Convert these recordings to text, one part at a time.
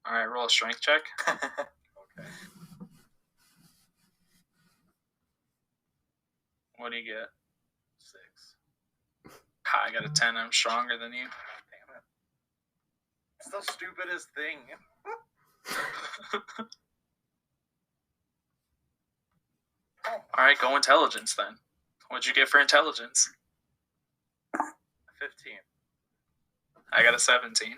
Alright, roll a strength check. Okay. What do you get? 6. I got a 10. I'm stronger than you. Damn it. It's the stupidest thing. Alright, go intelligence then. What'd you get for intelligence? 15. I got a 17. Damn it.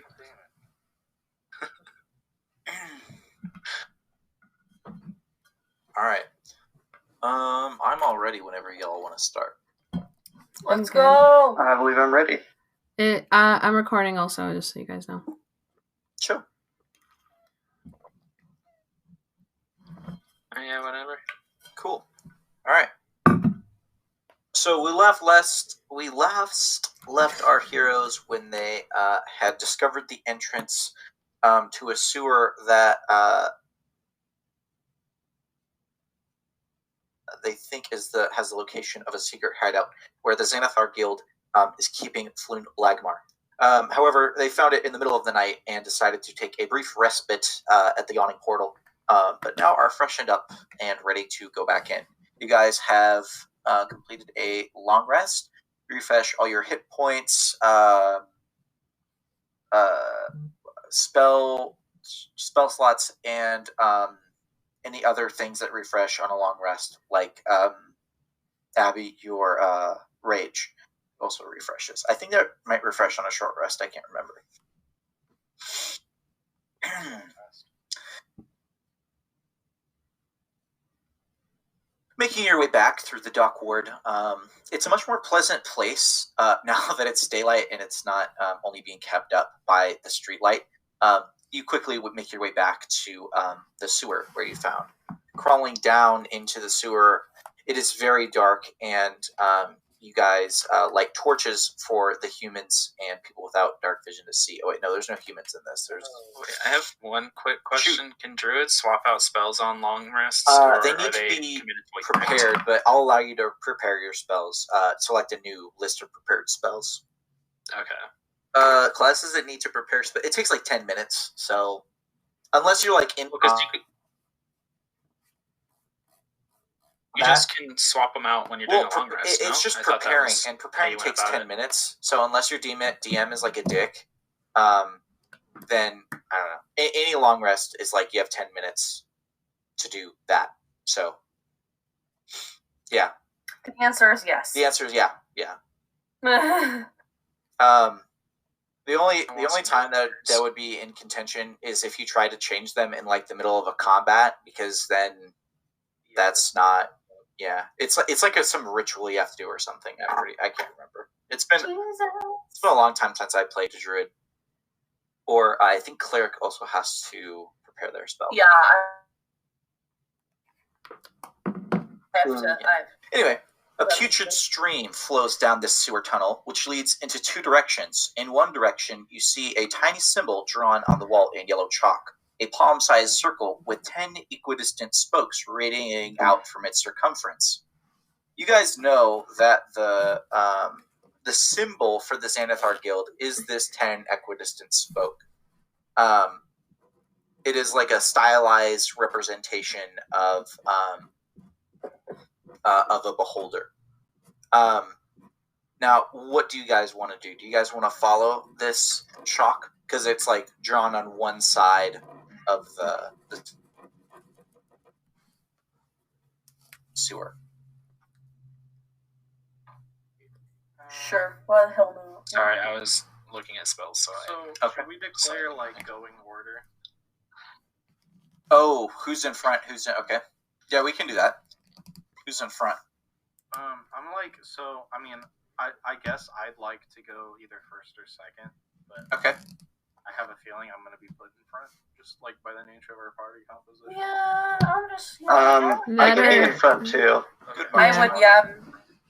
Alright. I'm all ready whenever y'all want to start. Let's go. I believe I'm ready. I'm recording also, just so you guys know. Sure. Yeah, whatever. Cool. Alright. So we left our heroes when they had discovered the entrance to a sewer that they think has the location of a secret hideout where the Xanathar Guild is keeping Floon Lagmar. However, they found it in the middle of the night and decided to take a brief respite at the Yawning Portal, but now are freshened up and ready to go back in. You guys have completed a long rest, refresh all your hit points, spell slots, and any other things that refresh on a long rest, like Abby, your rage also refreshes. I think that might refresh on a short rest. I can't remember. Making your way back through the dock ward, it's a much more pleasant place now that it's daylight and it's not only being kept up by the streetlight. You quickly would make your way back to the sewer where you found. Crawling down into the sewer, it is very dark, and you guys light torches for the humans and people without dark vision to see. Oh wait, no, there's no humans in this. Wait, I have one quick question. Shoot. Can druids swap out spells on long rests? They need to be prepared, but I'll allow you to prepare your spells. Select a new list of prepared spells. Okay. Classes that need to prepare spells, it takes like 10 minutes, so unless you're like in... Because you just can swap them out when you're doing a long rest. It's just preparing, and preparing takes 10 minutes. So unless your DM is like a dick, then I don't know. Any long rest is like you have 10 minutes to do that. So yeah. The answer is yes. The answer is yeah. The only time that would be in contention is if you try to change them in like the middle of a combat, because then that's not. Yeah, it's like some ritual you have to do or something. I can't remember. It's been a long time since I played a druid. Or I think cleric also has to prepare their spell. Yeah. Anyway, a putrid stream flows down this sewer tunnel, which leads into two directions. In one direction, you see a tiny symbol drawn on the wall in yellow chalk. A palm-sized circle with 10 equidistant spokes radiating out from its circumference. You guys know that the symbol for the Xanathar Guild is this 10 equidistant spoke. It is like a stylized representation of a beholder. Now, what do you guys want to do? Do you guys want to follow this chalk? Because it's like drawn on one side of the sewer. Sure. What the hell no? Sorry, I was looking at spells, so should we declare like going order? Oh, who's in front? Okay. Yeah, we can do that. Who's in front? I guess I'd like to go either first or second, but okay. I have a feeling I'm going to be put in front, just like by the nature of our party composition. Yeah, I'm just... I can be in front, too. Okay. I would,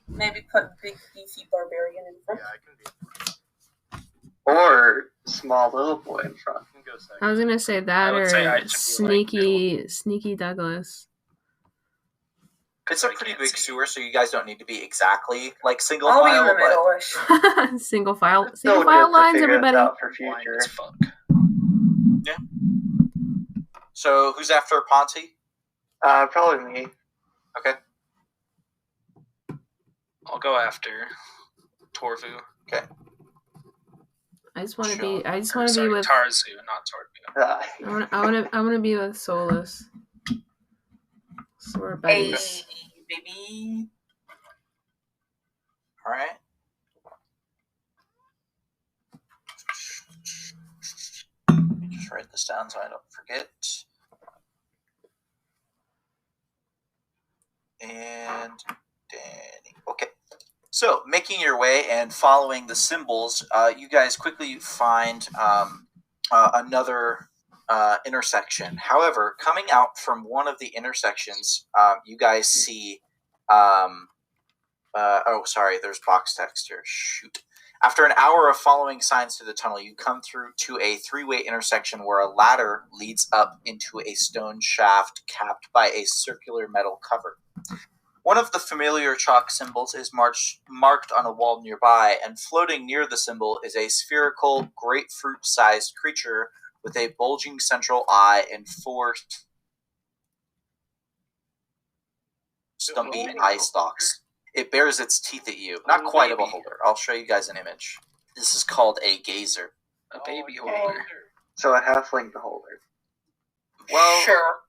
maybe put big, beefy barbarian in front. Yeah, I can be in front. Or small little boy in front. You can go second. I was going to say that, or sneaky Douglas. It's a pretty big sewer, so you guys don't need to be exactly like single I'll file. Be in the middle-ish. Single file lines, everybody. Out for future. Yeah. So who's after Ponty? Probably me. Okay. I'll go after Torvu. Okay. I just want to be. Sure. I just Or, want to be sorry, with. Tarzu, not Torvu. I want to be with Solus. So we're Hey, buddies. baby. All right. Just write this down so I don't forget. And Danny. Okay. So, making your way and following the symbols, you guys quickly find another intersection. However, coming out from one of the intersections, you guys see. Sorry, there's box text here. Shoot. After an hour of following signs through the tunnel, you come through to a three-way intersection where a ladder leads up into a stone shaft capped by a circular metal cover. One of the familiar chalk symbols is marked on a wall nearby, and floating near the symbol is a spherical, grapefruit-sized creature with a bulging central eye and 4 stumpy eye stalks. It bares its teeth at you. Not quite a beholder. I'll show you guys an image. This is called a gazer. A baby Okay. holder. So a halfling beholder. Well, Sure.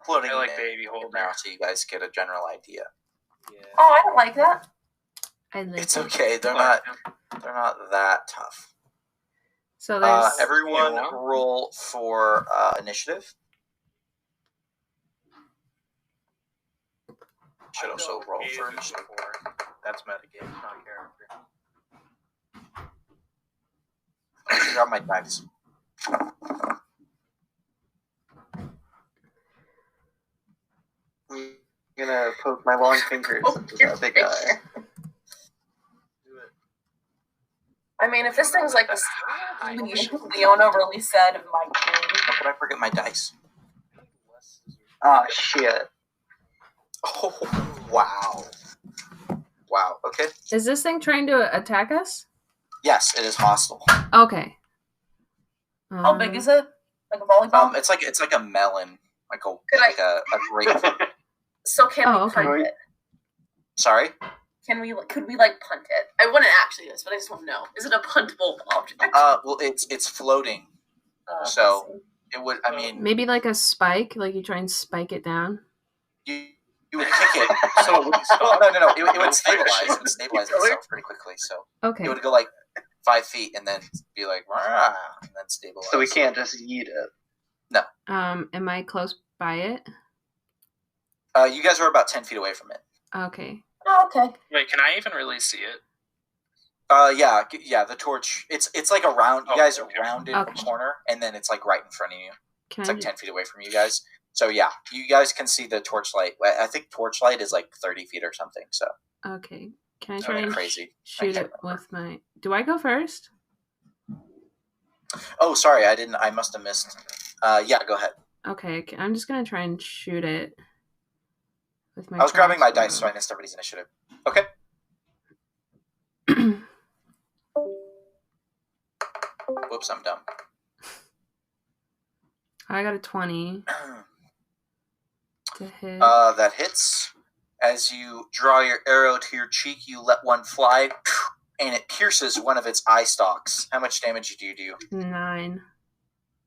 Floating I like in baby holder. now so you guys get a general idea. Yeah. Oh, I don't like that. I like It's it. okay. They're not that tough. So there's. Everyone Yeah. roll for initiative. Should also roll for initiative. That's metagame, not character. I got my dice. I'm gonna poke my long fingers into that big eye. Do it. I mean, if this thing's like this, Leona really said in my game. How could I forget my dice? Ah, shit. Oh, wow. Wow. Okay. Is this thing trying to attack us? Yes, it is hostile. Okay. How big is it? Like a volleyball? It's like a melon, like a Could I- like a grapefruit. So can we okay. punt it? Sorry. Could we like punt it? I wouldn't actually do this, but I just want to know: is it a puntable object? Well, it's floating, so let's see. it would. I mean, Maybe like a spike, like you try and spike it down. you would kick it. So it would Well, stop. no. It would stabilize. It would stabilize itself pretty quickly. So Okay. it would go like 5 feet and then be like, "Rah," and then stabilize. So we can't just yeet it. Am I close by it? You guys are about 10 feet away from it. Okay. Oh, okay. Wait, can I even really see it? Yeah. The torch. It's like around. You guys are Okay. rounded Okay. corner, and then it's like right in front of you. Can It's I? like 10 feet away from you guys. So yeah, you guys can see the torchlight. I think torchlight is like 30 feet or something. So Okay. Can I it's try really and crazy. shoot I it can't remember. with my? Do I go first? Oh, sorry, I didn't. I must have missed. Yeah, go ahead. Okay. I'm just gonna try and shoot it with my. I was grabbing my dice, so crossbow. I missed everybody's initiative. Okay. Whoops, I'm dumb. I got a 20 to hit. That hits. As you draw your arrow to your cheek, you let one fly, and it pierces one of its eye stalks. How much damage do you do? 9.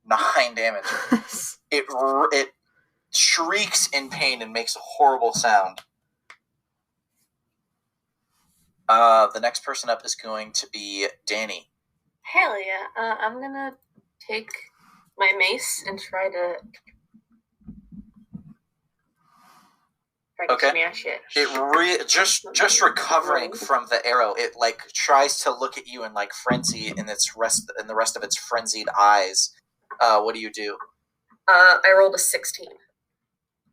9 damage. It shrieks in pain and makes a horrible sound. The next person up is going to be Danny. Hell yeah. I'm gonna take my mace and try to Okay. smash it. It just recovering from the arrow. It like tries to look at you in like frenzy in the rest of its frenzied eyes. What do you do? I rolled a 16.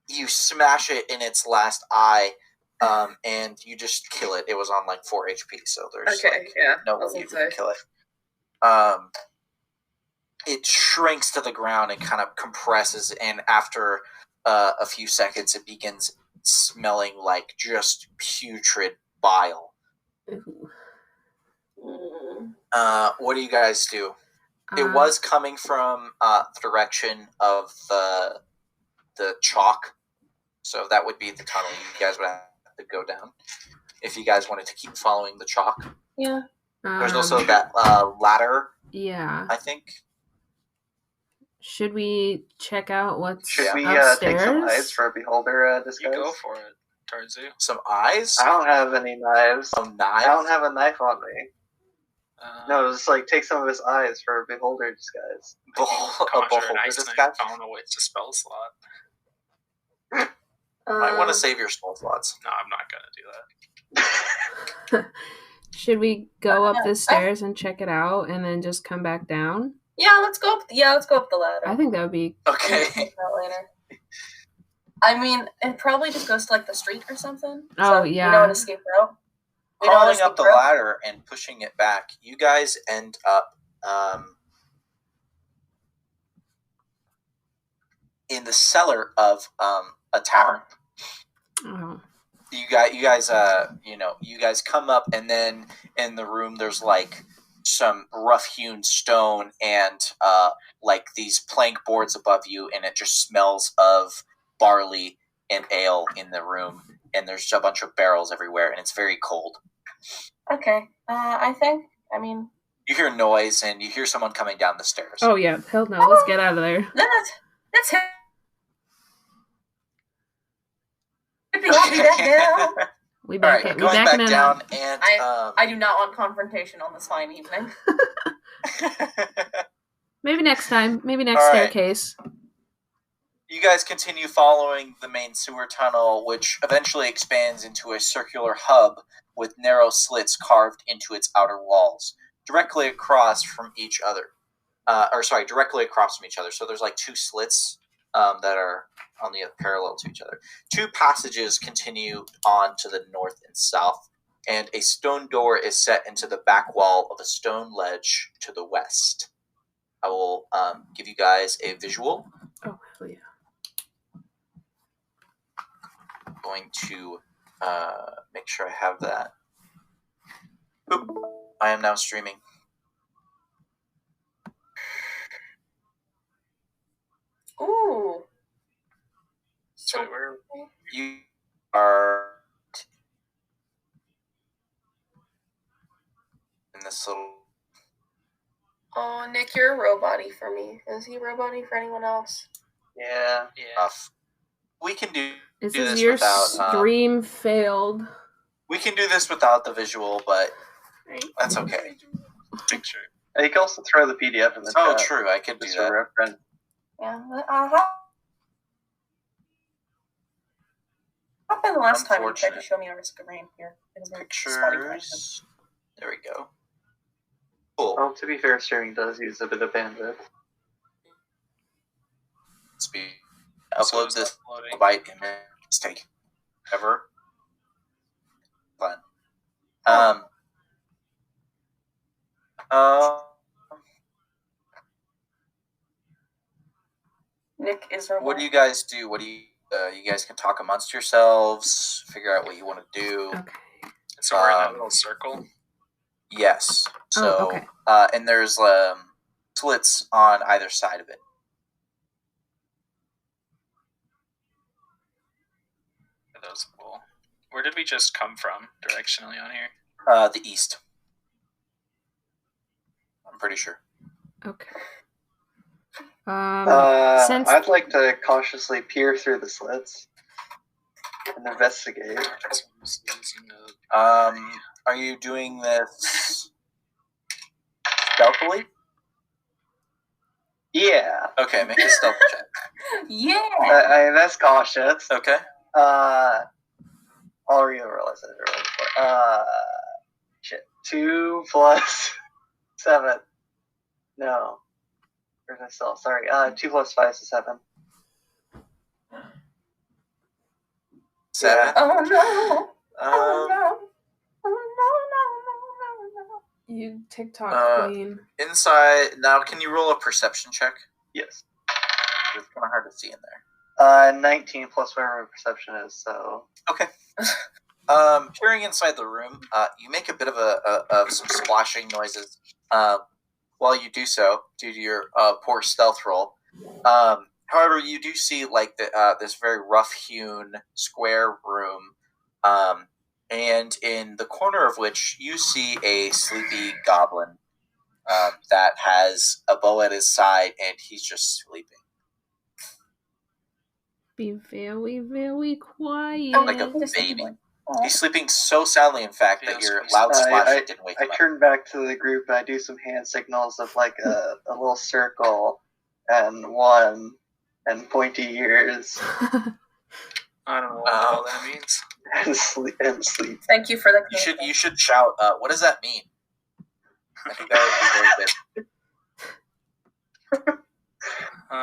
You smash it in its last eye, and you just kill it. It was on like 4 HP, so there's like yeah. no way you can kill it. It shrinks to the ground and kind of compresses, and after a few seconds, it begins smelling like just putrid bile. Ooh. Mm. What do you guys do? It was coming from the direction of the chalk, so that would be the tunnel you guys would have to go down if you guys wanted to keep following the chalk. Yeah. There's also that ladder. Yeah. I think. Should we check out what's Should we upstairs? take some eyes for a beholder disguise? You go for it, Tarzu. Some eyes? I don't have any knives. Some knives? I don't have a knife on me. Uh, No, just like take some of his eyes for a beholder disguise. A conjure an beholder ice knife disguise? phone away to spell slot. Might want to save your spell slots. No, I'm not gonna do that. Should we go up the stairs and check it out, and then just come back down? Yeah, let's go up. Let's go up the ladder. I think that would be Okay. Check that later. I mean, it probably just goes to like the street or something. Oh, so yeah. We know an escape route. We know an Crawling escape up the route. ladder and pushing it back, you guys end up in the cellar of a tavern. Oh. You guys come up, and then in the room there's like some rough-hewn stone and like these plank boards above you, and it just smells of barley and ale in the room, and there's a bunch of barrels everywhere, and it's very cold. Okay. I mean, You hear noise, and you hear someone coming down the stairs. Oh, yeah. Hell no. Let's get out of there. that's it. I'll be back down. We All back right, it. We going backing back it down, up. and I do not want confrontation on this fine evening. Maybe next time. Maybe next All right. staircase. you guys continue following the main sewer tunnel, which eventually expands into a circular hub with narrow slits carved into its outer walls, directly across from each other. Directly across from each other. So there's like two slits that are on the parallel to each other. Two passages continue on to the north and south, and a stone door is set into the back wall of a stone ledge to the west. I will give you guys a visual. Oh, hell yeah. I'm going to make sure I have that. Oop, I am now streaming. Ooh. So where? You are in this little. Oh, Nick, you're a robot-y for me. Is he robot-y for anyone else? Yeah. Yeah. Stuff. We can do It do says this your without. stream failed. We can do this without the visual, but that's okay. Picture. You can also throw the PDF in the Oh, chat. true. I could do Just for that. reference. Yeah. What happened last time you tried to show me a risk of rain here? It was very spotty connection. Pictures. There we go. Cool. Well, to be fair, streaming does use a bit of bandwidth. Speed. So Upload it's this uploading. byte image. Take ever. Fun. Nick is robot. What do you guys do? What do you? You guys can talk amongst yourselves. Figure out what you want to do. Okay. So we're in that little circle. Yes. So, Oh, okay. And there's slits on either side of it. Those cool. Where did we just come from directionally on here? The east. I'm pretty sure. Okay. Since I'd like to cautiously peer through the slits and investigate. Are you doing this stealthily? Yeah. Okay, make a stealth check. Yeah. That's cautious. Okay. I'll re-realize that earlier before. Shit. 2 plus 7. No. Where's my stealth? Sorry. 2 plus 5 is 7. 7. Oh no. Oh Um, no. Oh no. No. you TikTok queen. inside now, can you roll a perception check? Yes. It's kind of hard to see in there. 19 plus whatever perception is, so. Okay. Peering inside the room, you make a bit of some splashing noises. while you do so, due to your poor stealth roll. However, you do see like this very rough-hewn square room, and in the corner of which you see a sleepy goblin that has a bow at his side, and he's just sleeping. Be very, very quiet. Like a baby. He's sleeping so soundly, in fact, that your loud splash didn't wake him I up. turn back to the group and I do some hand signals of like a little circle and one and pointy ears I don't know what the hell that means. and sleep. Thank you for the. You should shout. What does that mean? I think that would be very good.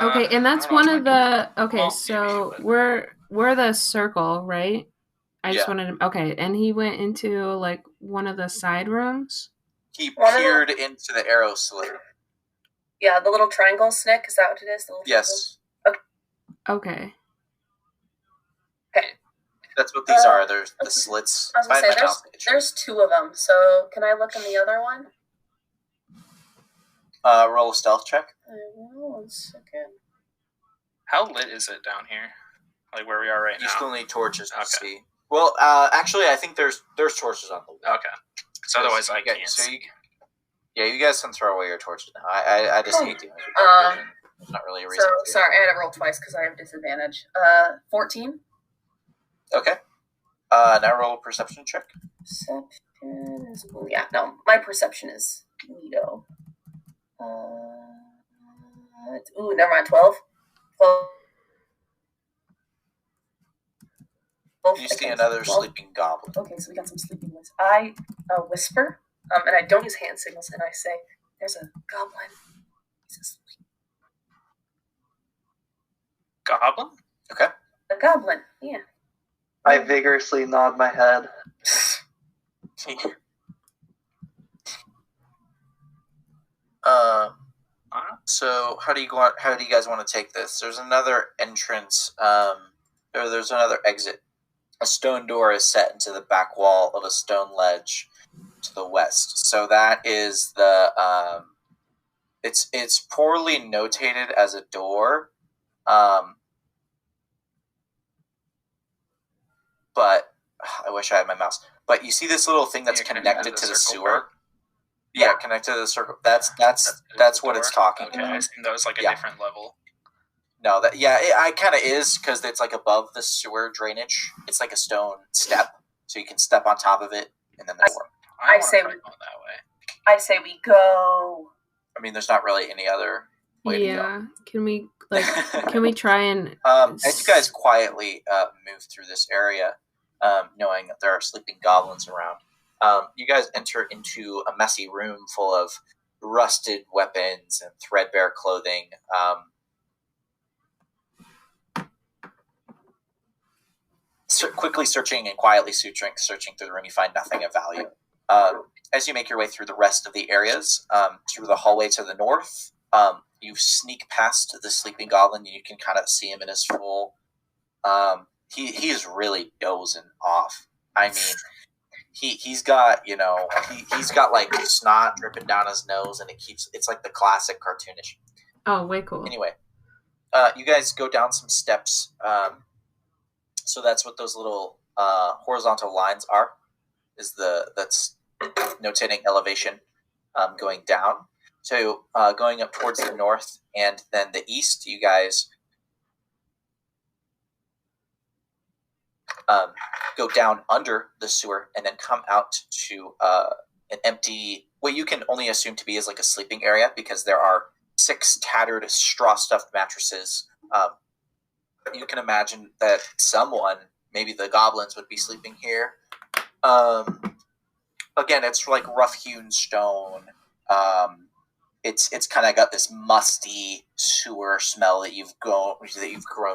Okay, and that's I don't know, one of the. Okay, Well, so maybe, we're the circle, right? I just Yeah. wanted to. Okay, and he went into like one of the side rooms. He One of peered into the arrow slit. Yeah, the little triangle snick. Is that what it is? The little Yes, Okay. Okay. that's what these are. There's the slits. I was gonna Find say my mouse picture. there's two of them. So can I look in the other one? Roll a stealth check. I will, 1 second. How lit is it down here? Like where we are right You now? still need torches to Okay. see. Well, actually, I think there's torches on the wall. Okay. So otherwise I can't see. You guys can throw away your torches now. I just hate dealing with vision. There's not really a reason. So to. sorry, I had to roll twice because I have disadvantage. 14. Okay. Now roll a perception check. Perception is no. My perception is neato. Never mind. 12. 12. You see another sleeping goblin. Okay, so we got some sleeping ones. I whisper, and I don't use hand signals, and I say, "There's a goblin. He's asleep." Goblin? Okay. A goblin. Yeah. I vigorously nod my head. So how do you guys want to take this? There's another entrance. There's another exit. A stone door is set into the back wall of a stone ledge to the west. So that is the it's poorly notated as a door. But I wish I had my mouse. But you see this little thing that's connected to the sewer? Yeah, connected to the circle. That's what it's talking Okay, I about. assumed that was like a different level. No, it kind of is because it's like above the sewer drainage. It's like a stone step, so you can step on top of it, and then the door. I say want to go that way. I say we go. I mean, there's not really any other way to go. Yeah. Can we can we try and As you guys quietly move through this area, knowing that there are sleeping goblins around, you guys enter into a messy room full of rusted weapons and threadbare clothing. Quickly searching and quietly searching through the room, you find nothing of value. As you make your way through the rest of the areas, through the hallway to the north, you sneak past the sleeping goblin, and you can kind of see him in his full. He is really dozing off. I mean, he's got he's got like snot dripping down his nose, and it's like the classic cartoonish. Oh, way cool. Anyway, you guys go down some steps. So that's what those little horizontal lines are. That's notating elevation going down. So going up towards the north and then the east, you guys go down under the sewer and then come out to an empty, what you can only assume to be is like a sleeping area, because there are 6 tattered straw-stuffed mattresses. You can imagine that someone, maybe the goblins, would be sleeping here. Again, it's like rough-hewn stone. It's kind of got this musty sewer smell that you've grown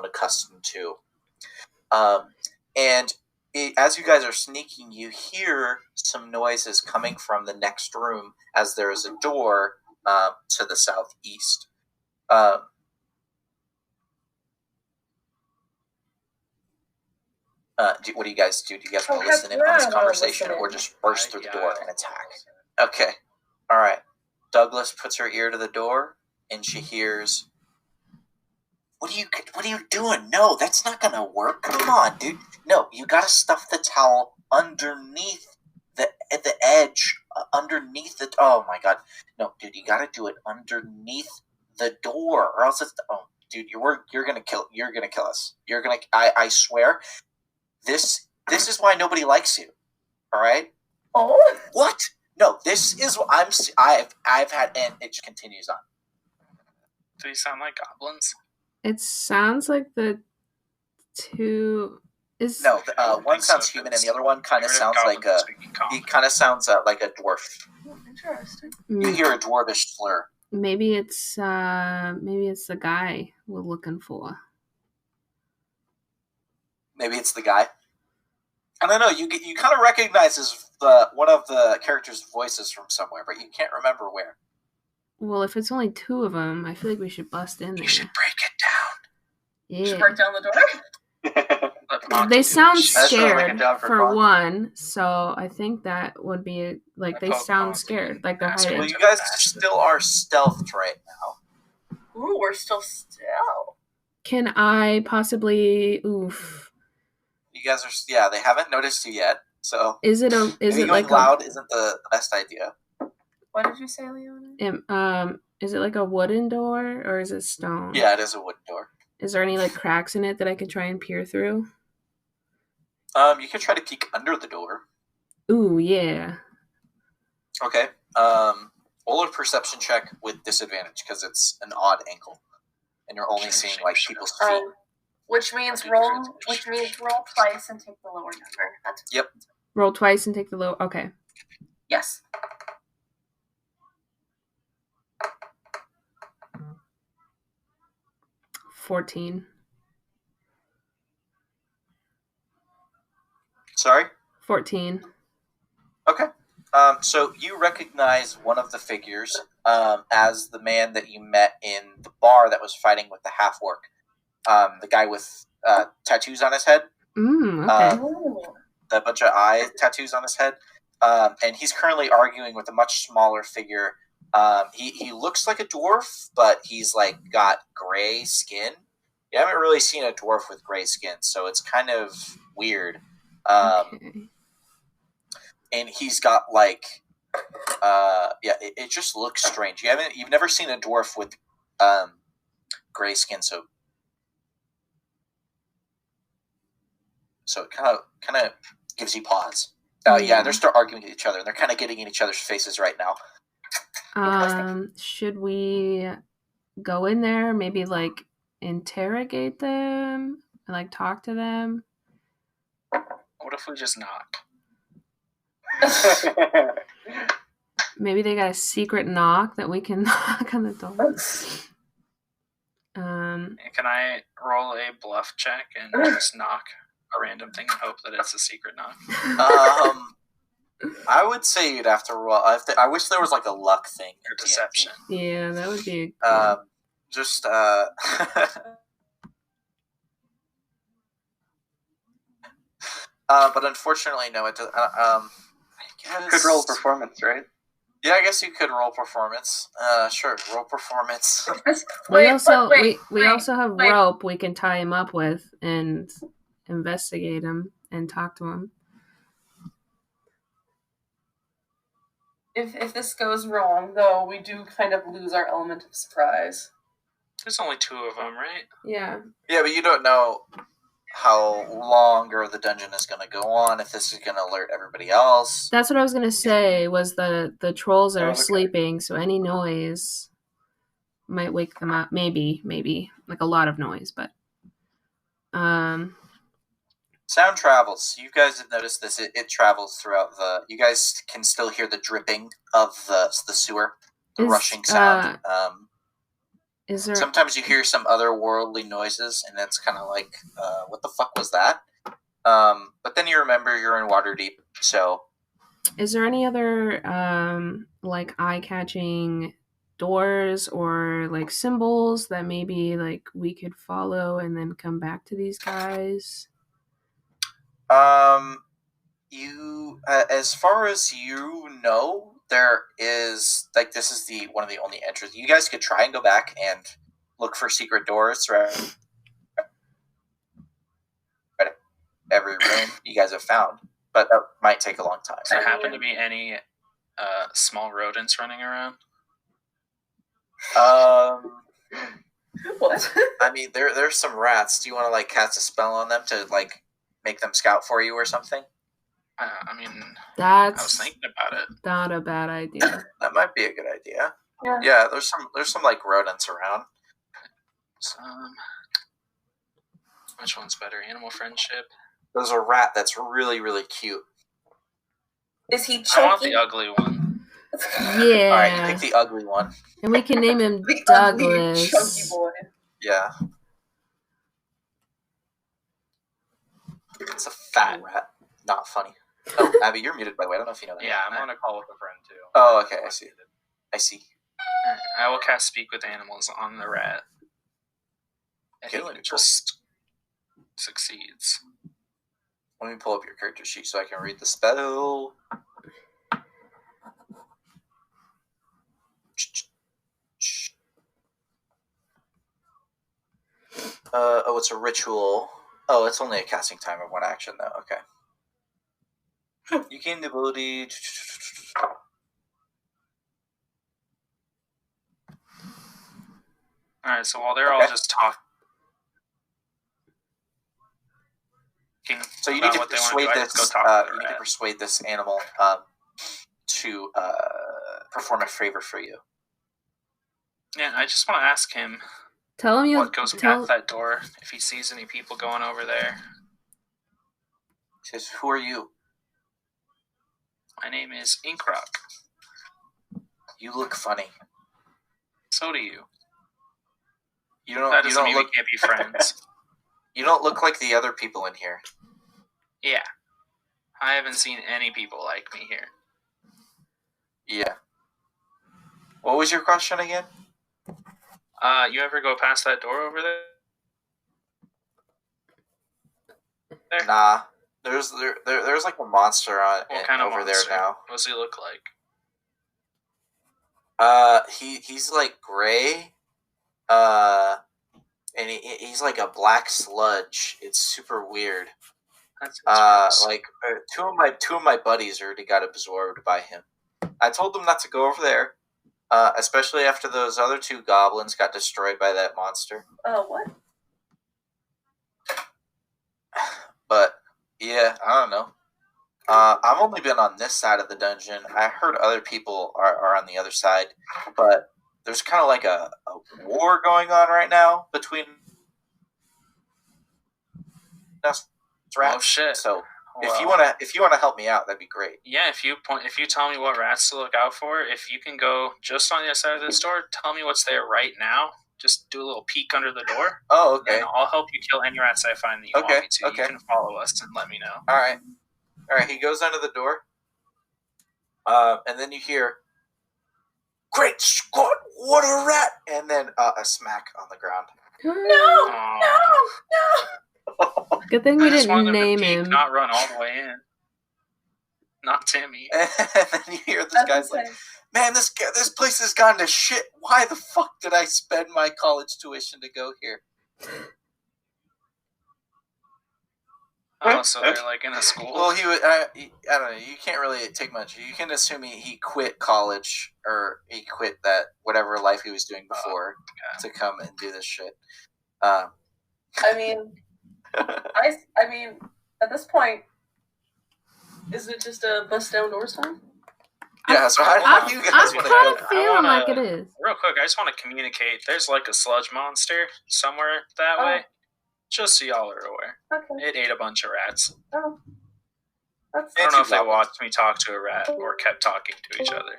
accustomed to. As you guys are sneaking, you hear some noises coming from the next room, as there is a door to the southeast. What do you guys do? Do you guys want to listen in on this conversation, or just burst through the door and attack? Okay. All right. Douglas puts her ear to the door, and she hears, What are you doing? No, that's not gonna work. Come on, dude. No, you gotta stuff the towel underneath at the edge, underneath the. Oh my god, no, dude, you gotta do it underneath the door, or else it's. Oh, dude, you're gonna kill us. You're gonna. I swear, this is why nobody likes you. All right. Oh, What? No, this is what I've had, and it just continues on. Do these sound like goblins? It sounds like the two is No, I don't one think sounds so, human, and because the other one kind of Get rid sounds like goblins a. speaking common. He kind of sounds like a dwarf. interesting. You hear a dwarvish slur. maybe it's the guy we're looking for. Maybe it's the guy. I don't know. You kind of recognize one of the characters' voices from somewhere, but you can't remember where. Well, if it's only two of them, I feel like we should bust in there. You should break it down. Just Yeah. break down the door. Let Monty They do sound what she That sounds like a scared job for for Monty. one, so I think that would be like I they poke sound Monty scared, like they're ask hiding. Well, you guys still are stealthed right now. Ooh, we're still. Can I possibly? Oof. You guys are. Yeah, they haven't noticed you yet. So Is it maybe going like loud isn't the best idea. What did you say, Leona? is it like a wooden door or is it stone? Yeah, it is a wooden door. Is there any like cracks in it that I can try and peer through? You can try to peek under the door. Ooh, yeah. Okay. Roll a perception check with disadvantage because it's an odd angle, and you're only seeing like people's feet. Which means roll twice and take the lower number. That's Yep. Roll twice and take the low. Okay. Yes. $14. Sorry. 14. Okay. So you recognize one of the figures as the man that you met in the bar that was fighting with the half orc. The guy with tattoos on his head. Okay. A bunch of eye tattoos on his head. And he's currently arguing with a much smaller figure. He looks like a dwarf, but he's like got gray skin. You haven't really seen a dwarf with gray skin, so it's kind of weird. Okay. And he's got like it just looks strange. You've never seen a dwarf with gray skin, so it kind of gives you pause. Yeah, they're still arguing with each other, and they're kind of getting in each other's faces right now. Should we go in there, maybe like interrogate them and like talk to them? What if we just knock? Maybe they got a secret knock that we can knock on the door. Can I roll a bluff check and just knock a random thing and hope that it's a secret knock? I would say you'd have to roll. I wish there was like a luck thing. Or deception. Yeah, that would be Just but unfortunately, no. It does. I guess Could roll performance, right? Yeah, I guess you could roll performance. Sure, roll performance. we also have rope we can tie him up with and investigate him and talk to him. If this goes wrong, though, we do kind of lose our element of surprise. There's only two of them, right? Yeah. Yeah, but you don't know how longer the dungeon is going to go on, if this is going to alert everybody else. That's what I was going to say, was the trolls that are okay. sleeping, so any noise might wake them up. Maybe. Like a lot of noise, but... Sound travels. You guys have noticed this. It travels throughout you guys can still hear the dripping of the sewer. The rushing sound. Is there... Sometimes you hear some otherworldly noises, and it's kind of like, what the fuck was that? But then you remember you're in Waterdeep, so... Is there any other, like, eye-catching doors or, like, symbols that maybe, like, we could follow and then come back to these guys? You, as far as you know, there is like this is the one of the only entries. You guys could try and go back and look for secret doors throughout every room you guys have found, but that might take a long time. Does there happen to be any small rodents running around? What? I mean, there's some rats. Do you want to like cast a spell on them to like make them scout for you or something? I mean, I was That's thinking about it. not a bad idea. That might be a good idea. Yeah. Yeah, there's some like rodents around. Which one's better? Animal friendship? There's a rat that's really, really cute. Is he I want chunky? the ugly one. Yeah. Alright, you pick the ugly one. And we can name him The ugly, Douglas. chunky boy. Yeah. It's a fat rat. Not funny. Oh, Abby, you're muted by the way. I don't know if you know that. Yeah, I'm on a call with a friend too. Oh, okay, I see. I see. I will cast Speak with Animals on the rat. And he Killing just succeeds. Let me pull up your character sheet so I can read the spell. Oh, it's a ritual. Oh, it's only a casting time of 1 action, though. Okay. You gain the ability. Alright, so while they're all Okay. just talking So you about need to what they want to persuade do, I this. just go talk to You the need to rat. persuade this animal to perform a favor for you. Yeah, I just want to ask him Tell him what goes past that door, if he sees any people going over there. He says, "Who are you? My name is Inkrock. You look funny. So do you. You don't. That You doesn't don't mean look. we can't be friends. You don't look like the other people in here. Yeah. I haven't seen any people like me here. Yeah. What was your question again? You ever go past that door over there? Nah. There's like a monster What kind of over monster? there now. What does he look like? He's like gray. And he's like a black sludge. It's super weird. That's gross. Like two of my buddies already got absorbed by him. I told them not to go over there, especially after those other 2 goblins got destroyed by that monster. What? But yeah, I don't know. I've only been on this side of the dungeon. I heard other people are on the other side, but there's kind of like a war going on right now between us rats. Oh shit! So Well, if you wanna help me out, that'd be great. yeah, if you tell me what rats to look out for, if you can go just on the other side of this door, tell me what's there right now. Just do a little peek under the door. Oh, okay. And I'll help you kill any rats I find that you want me to. Okay. You can follow us and let me know. All right. He goes under the door, and then you hear, "Great Scott, what a rat!" And then a smack on the ground. No! Good thing I we just didn't wanted him name to peek, him. not run all the way in. Not Timmy. And then you hear this guy's like, "Man, this place has gone to shit. Why the fuck did I spend my college tuition to go here?" Oh, so they're like in a school. Well, he would. I don't know. You can't really take much. You can assume he quit college or he quit that whatever life he was doing before to come and do this shit. I mean, I mean, at this point, isn't it just a bust down doors time? Yeah, so how I'm do you kind guys want to go? of feeling like it is. Real quick, I just want to communicate. There's like a sludge monster somewhere that way. Just so y'all are aware. Okay. It ate a bunch of rats. Oh. That's I don't know if they watched me talk to a rat or kept talking to each other.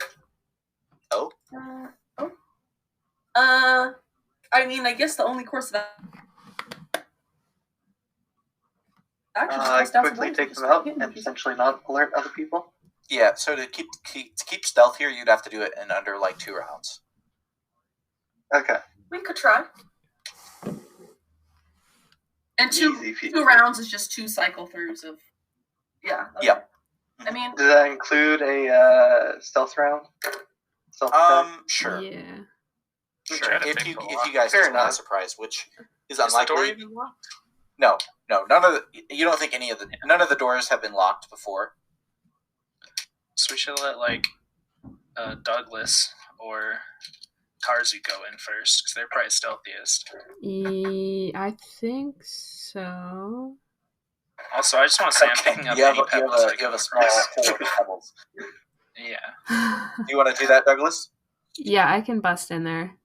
I mean, I guess the only course of action is Quickly take them out and essentially not alert other people. Yeah, so to keep stealth here, you'd have to do it in under like 2 rounds. Okay. We could try. And Easy peasy. 2 rounds is just 2 cycle throughs of. Yeah. Okay. Yep. I mean, Does that include a stealth round? Stealth attack? Sure. Yeah. Sure. Try to If pick you the if lock. you guys Fair just want a enough. surprise, which is Is the door unlikely. even locked? No, none of you don't think none of the doors have been locked before. So we should let like Douglas or Tarzu go in first because they're probably stealthiest. I think so. Also, I just want to say I'm picking up any pebbles I you have come a small across. hole of pebbles. Yeah. Do you want to do that, Douglas? Yeah, I can bust in there.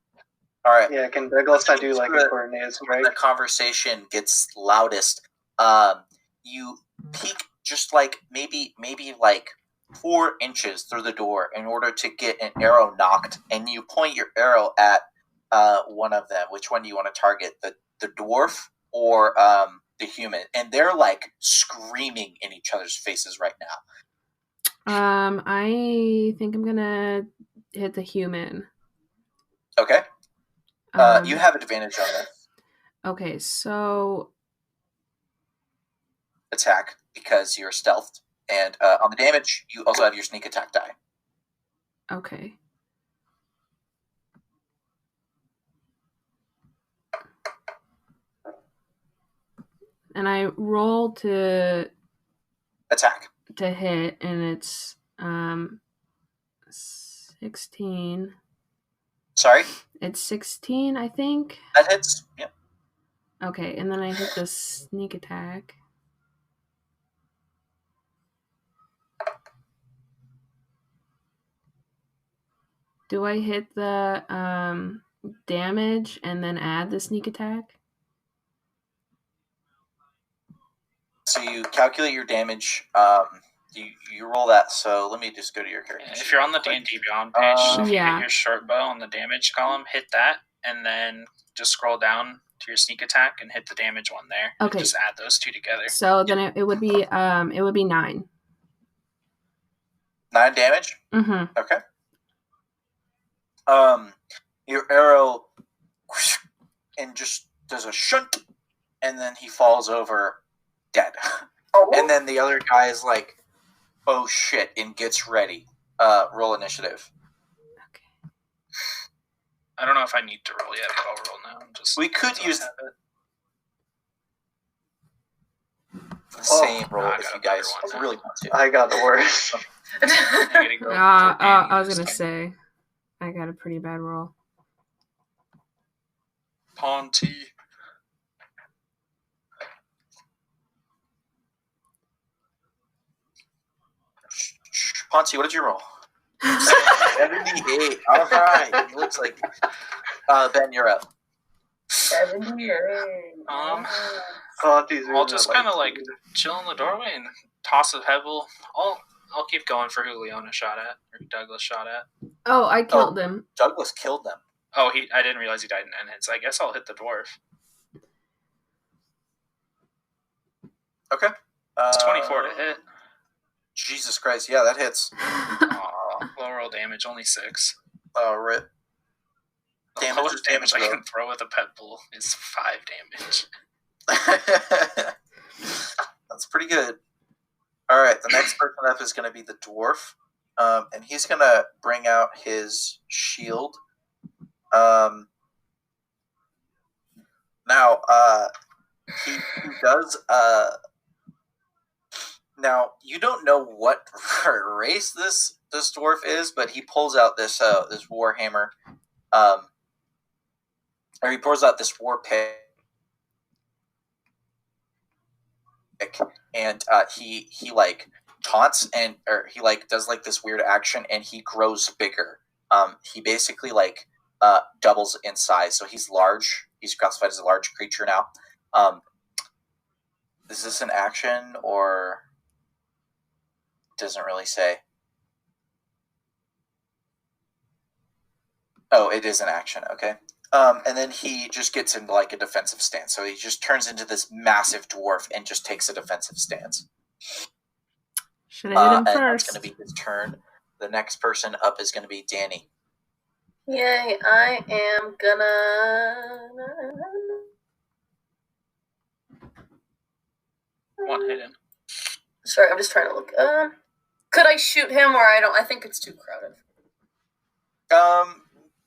All right. Yeah, can Douglas not do like a coordinated When strike? the conversation gets loudest, you peek just like maybe like 4 inches through the door in order to get an arrow knocked, and you point your arrow at one of them. Which one do you want to target? The dwarf or the human? And they're like screaming in each other's faces right now. I think I'm gonna hit the human. Okay. You have advantage on this Okay, so attack because you're stealthed, and on the damage you also have your sneak attack die. okay. And I roll to Attack. hit, and it's 16. Sorry, It's 16, I think. that hits. Yep. Okay, and then I hit the sneak attack. Do I hit the damage and then add the sneak attack? So you calculate your damage. You roll that. So let me just go to your character. If you're on the D&D Beyond page, if you Yeah. hit your short bow on the damage column, hit that, and then just scroll down to your sneak attack and hit the damage one there. Okay. Just add those two together. So then it would be 9. 9 damage. Mm-hmm. Okay. Your arrow and just does a shunt, and then he falls over dead. And then the other guy is like, "Oh shit!" and gets ready. Roll initiative. Okay. I don't know if I need to roll yet, but I'll roll now. We could so I use have it. the same roll I if got you a better guys one now. really want to. I got the worst. I'm gonna go I was for gonna Danny. say, I got a pretty bad roll. Pawn T. Ponzi, what did you roll? 78. All right. It looks like Ben, you're up. 78. I'll just kind of like chill in the doorway and toss a pebble. I'll keep going for who Leona shot at or who Douglas shot at. Oh, I killed him. Douglas killed them. Oh, I didn't realize he died in 10 hits. I guess I'll hit the dwarf. Okay. It's 24 to hit. Jesus Christ. Yeah, that hits. Aw, low roll damage, only 6. Rip. The lowest damage I can throw with a pebble is 5 damage. That's pretty good. All right, the next person up is going to be the dwarf, and he's going to bring out his shield. Now, he does. Now, you don't know what race this dwarf is, but he pulls out this warhammer, or he pulls out this war pick, and he like taunts or he like does like this weird action, and he grows bigger. He basically like doubles in size, so he's large. He's classified as a large creature now. Is this an action or doesn't really say? Oh, it is an action. Okay. And then he just gets into like a defensive stance. So he just turns into this massive dwarf and just takes a defensive stance. Should I hit him and first? that's going to be his turn. The next person up is going to be Danny. Yay, I am gonna... One hit him. Sorry, I'm just trying to look. Could I shoot him, or I don't? I think it's too crowded.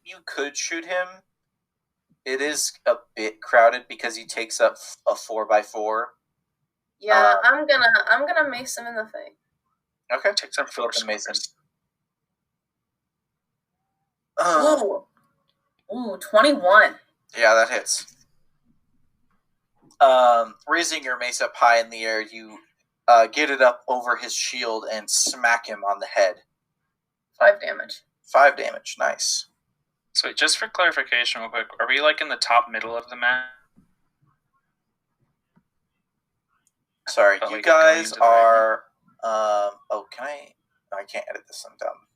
You could shoot him. It is a bit crowded because he takes up a 4x4. Yeah, I'm gonna mace him in the face. Okay, Takes up 4 Mason. squares. Ooh, 21. Yeah, that hits. Raising your mace up high in the air, you get it up over his shield and smack him on the head. 5 damage. 5 damage, nice. So just for clarification real quick, are we like in the top middle of the map? Sorry, But, you like, going guys into the right are. Can I? No, I can't edit this. I'm dumb.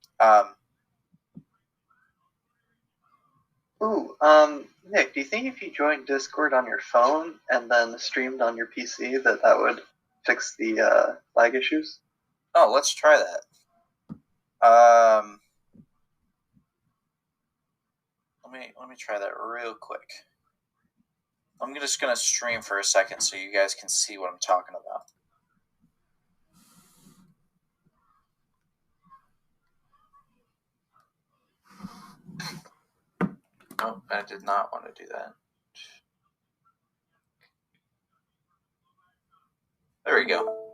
Nick, do you think if you joined Discord on your phone and then streamed on your PC that would fix the lag issues? Oh, let's try that. Let me try that real quick. I'm just gonna stream for a second so you guys can see what I'm talking about. Oh, I did not want to do that. There we go.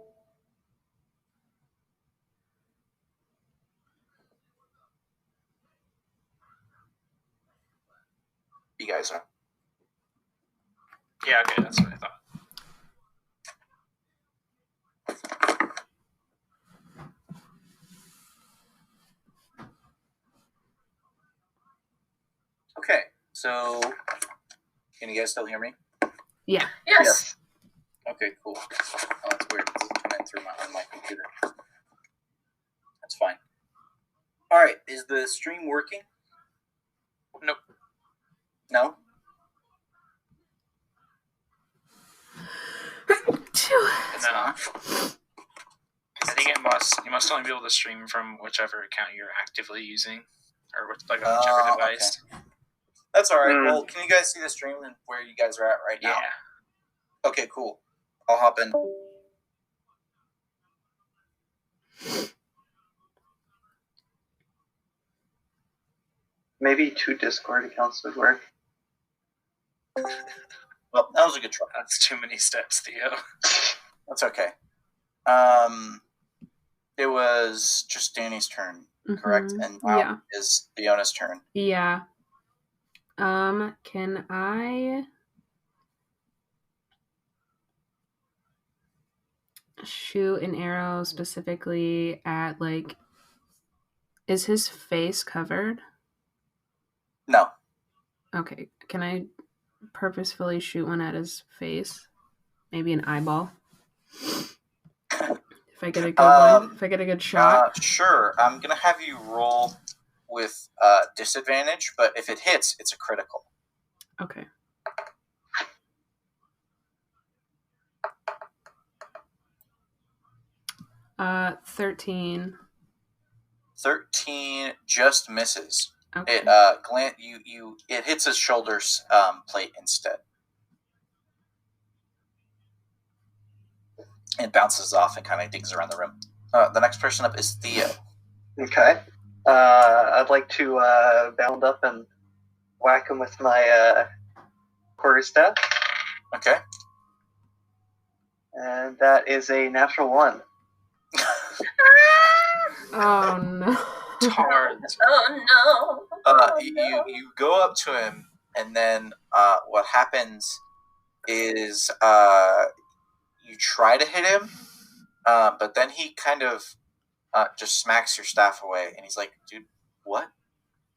You guys are. Yeah, okay, that's what I thought. Okay, so can you guys still hear me? Yeah. Yes. Okay, cool. Oh, that's weird. It's coming through on my computer. That's fine. All right, is the stream working? Nope. No? And then I think you must only be able to stream from whichever account you're actively using, or whichever device. Okay. That's all right. Mm. Well, can you guys see the stream and where you guys are at right now? Yeah. Okay, cool. I'll hop in. Maybe 2 Discord accounts would work. Well, that was a good try. That's too many steps, Theo. That's okay. It was just Danny's turn, correct? Mhm. And now Yeah. is Fiona's turn. Yeah. Can I shoot an arrow specifically at, like, is his face covered? No. Okay. Can I purposefully shoot one at his face? Maybe an eyeball? If I get a good one, if I get a good shot. Sure. I'm gonna have you roll with disadvantage, but if it hits, it's a critical. Okay. Uh, 13. 13 just misses. Okay. It hits his shoulders plate instead. It bounces off and kind of digs around the room. The next person up is Theo. Okay. I'd like to bound up and whack him with my quarterstaff, Okay. and that is a natural 1. Oh no. Tards. Oh no. You go up to him, and then what happens is you try to hit him, but then he kind of just smacks your staff away, and he's like, "Dude, what?"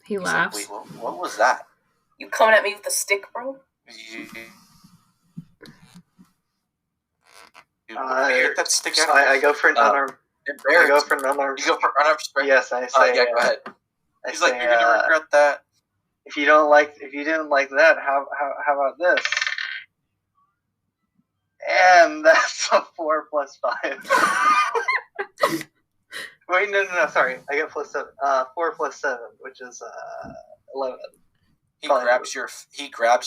He He's laughs. like, "Wait, what was that?" You coming at me with a stick, bro? Dude, get that stick out. I go for an unarmed. I go for an unarmed. You go for unarmed strike. Yes, I say. Yeah, go ahead. I He's say, like, "You're gonna regret that." if you didn't like that, how about this? And that's a 4 plus 5. Wait, no, sorry. I get plus 7. 4 plus 7, which is 11. He grabs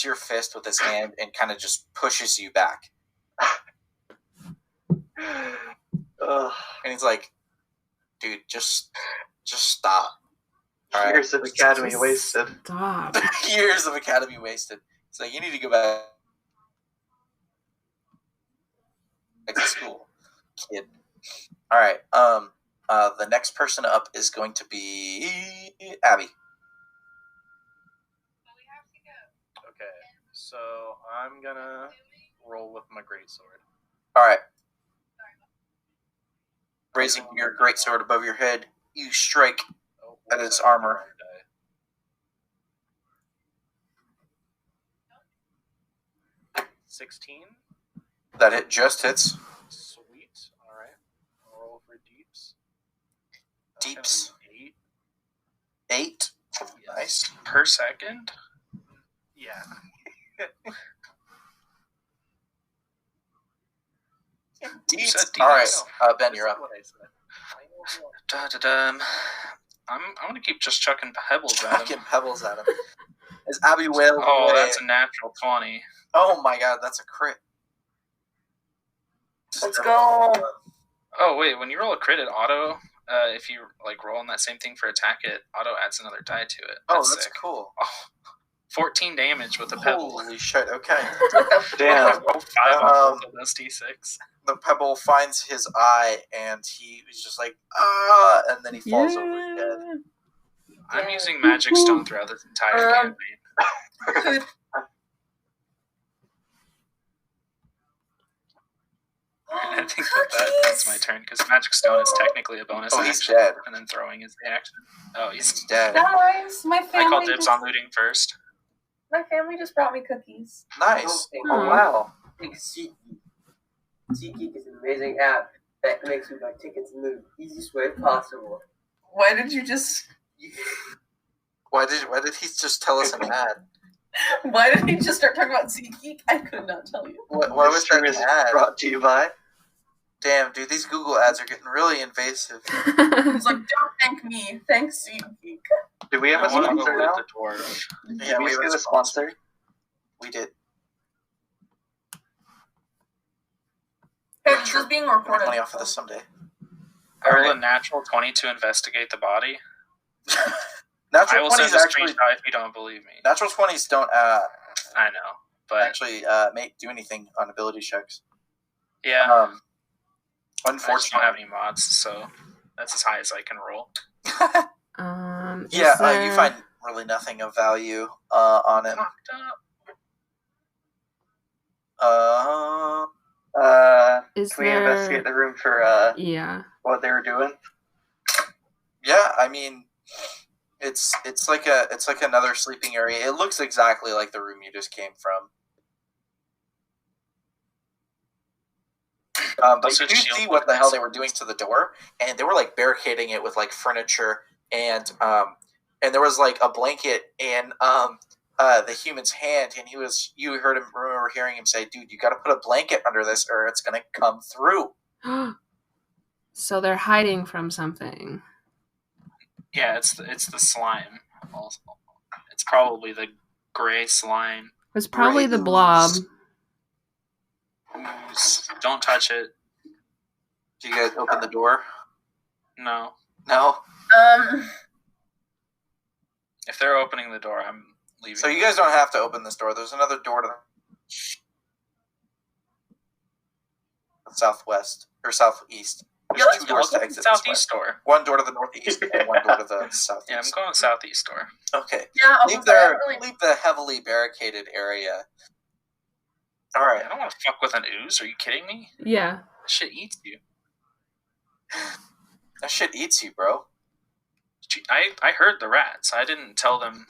your fist with his hand and kind of just pushes you back. Ugh. And he's like, dude, just stop. All right. Years of academy Just wasted. Stop. Years of academy wasted. So you need to go back to school, kid. All right. The next person up is going to be Abby. Okay, so I'm gonna roll with my greatsword. All right. Raising your greatsword above your head, you strike Oh, at whoops, its I rolled armor. the wrong die. 16. That hit just hits. Sweet. All right. I'll roll for deeps. Deeps. 8. 8. Yes. Nice. Per second? Yeah. You said All right, deeps. Ben, This you're is up. what I said. Da-da-dum. I'm gonna keep just chucking pebbles at him. Chucking pebbles at him. As Abby wails Oh, away. that's a natural 20. Oh my god, that's a crit. Let's go. Oh wait, when you roll a crit, it auto. If you like roll on that same thing for attack, it auto adds another die to it. Oh, That's that's sick. cool. Oh, 14 damage with a pebble. Holy shit, okay. Damn. Roll 5 on both of those d6. The pebble finds his eye, and he was just like, and then he falls over dead. I'm using Magic Stone throughout this entire campaign. I think that's my turn, because Magic Stone is technically a bonus Oh, he's action. dead. And then throwing is the action. Oh, He's dead. Guys, my I call family dibs just, on looting first. my family just brought me cookies. Nice. Oh, wow. Take SeatGeek. SeatGeek is an amazing app that makes you buy tickets in the easiest way possible. Why did you just? Why did he just tell us an ad? Why did he just start talking about SeatGeek? I could not tell you. Why This was stream that is ad? brought to you by. Damn, dude, these Google ads are getting really invasive. He's like, don't thank me, thanks SeatGeek. Do we have a I wanna go sponsor loot now? the dwarf. Yeah, Did we have get a sponsor? We did. Hey, this is being We'll recorded. make money off of this someday. I roll Alright. a natural 20 to investigate the body. I Natural will send 20s a actually. screenshot if you don't believe me. Natural 20s don't I know, but actually do anything on ability checks. yeah, I just don't have Unfortunately. any mods, so that's as high as I can roll. Is Yeah, there... you find really nothing of value on it. Knocked up. Is Can we there... investigate the room for Yeah. what they were doing? Yeah, I mean, it's like another sleeping area. It looks exactly like the room you just came from. But Does you it do shield see what the with hell this? they were doing to the door, and they were like barricading it with like furniture, and there was like a blanket in the human's hand, and you remember hearing him say, "Dude, you got to put a blanket under this, or it's gonna come through." So they're hiding from something. Yeah, it's the slime. Also, it's probably the gray slime. It's probably Gray the blob. ooze. Ooze. Don't touch it. Do you guys open the door? No. No. If they're opening the door, I'm leaving. So you guys don't have to open this door. There's another door to the southwest or southeast. There's Yeah, two doors to exit this way. southeast door. One door to the northeast and one door to the southeast. Yeah, I'm going southeast door. Okay. Yeah, Leave the heavily barricaded area. All right. I don't want to fuck with an ooze. Are you kidding me? Yeah. That shit eats you. That shit eats you, bro. I heard the rats. I didn't tell them.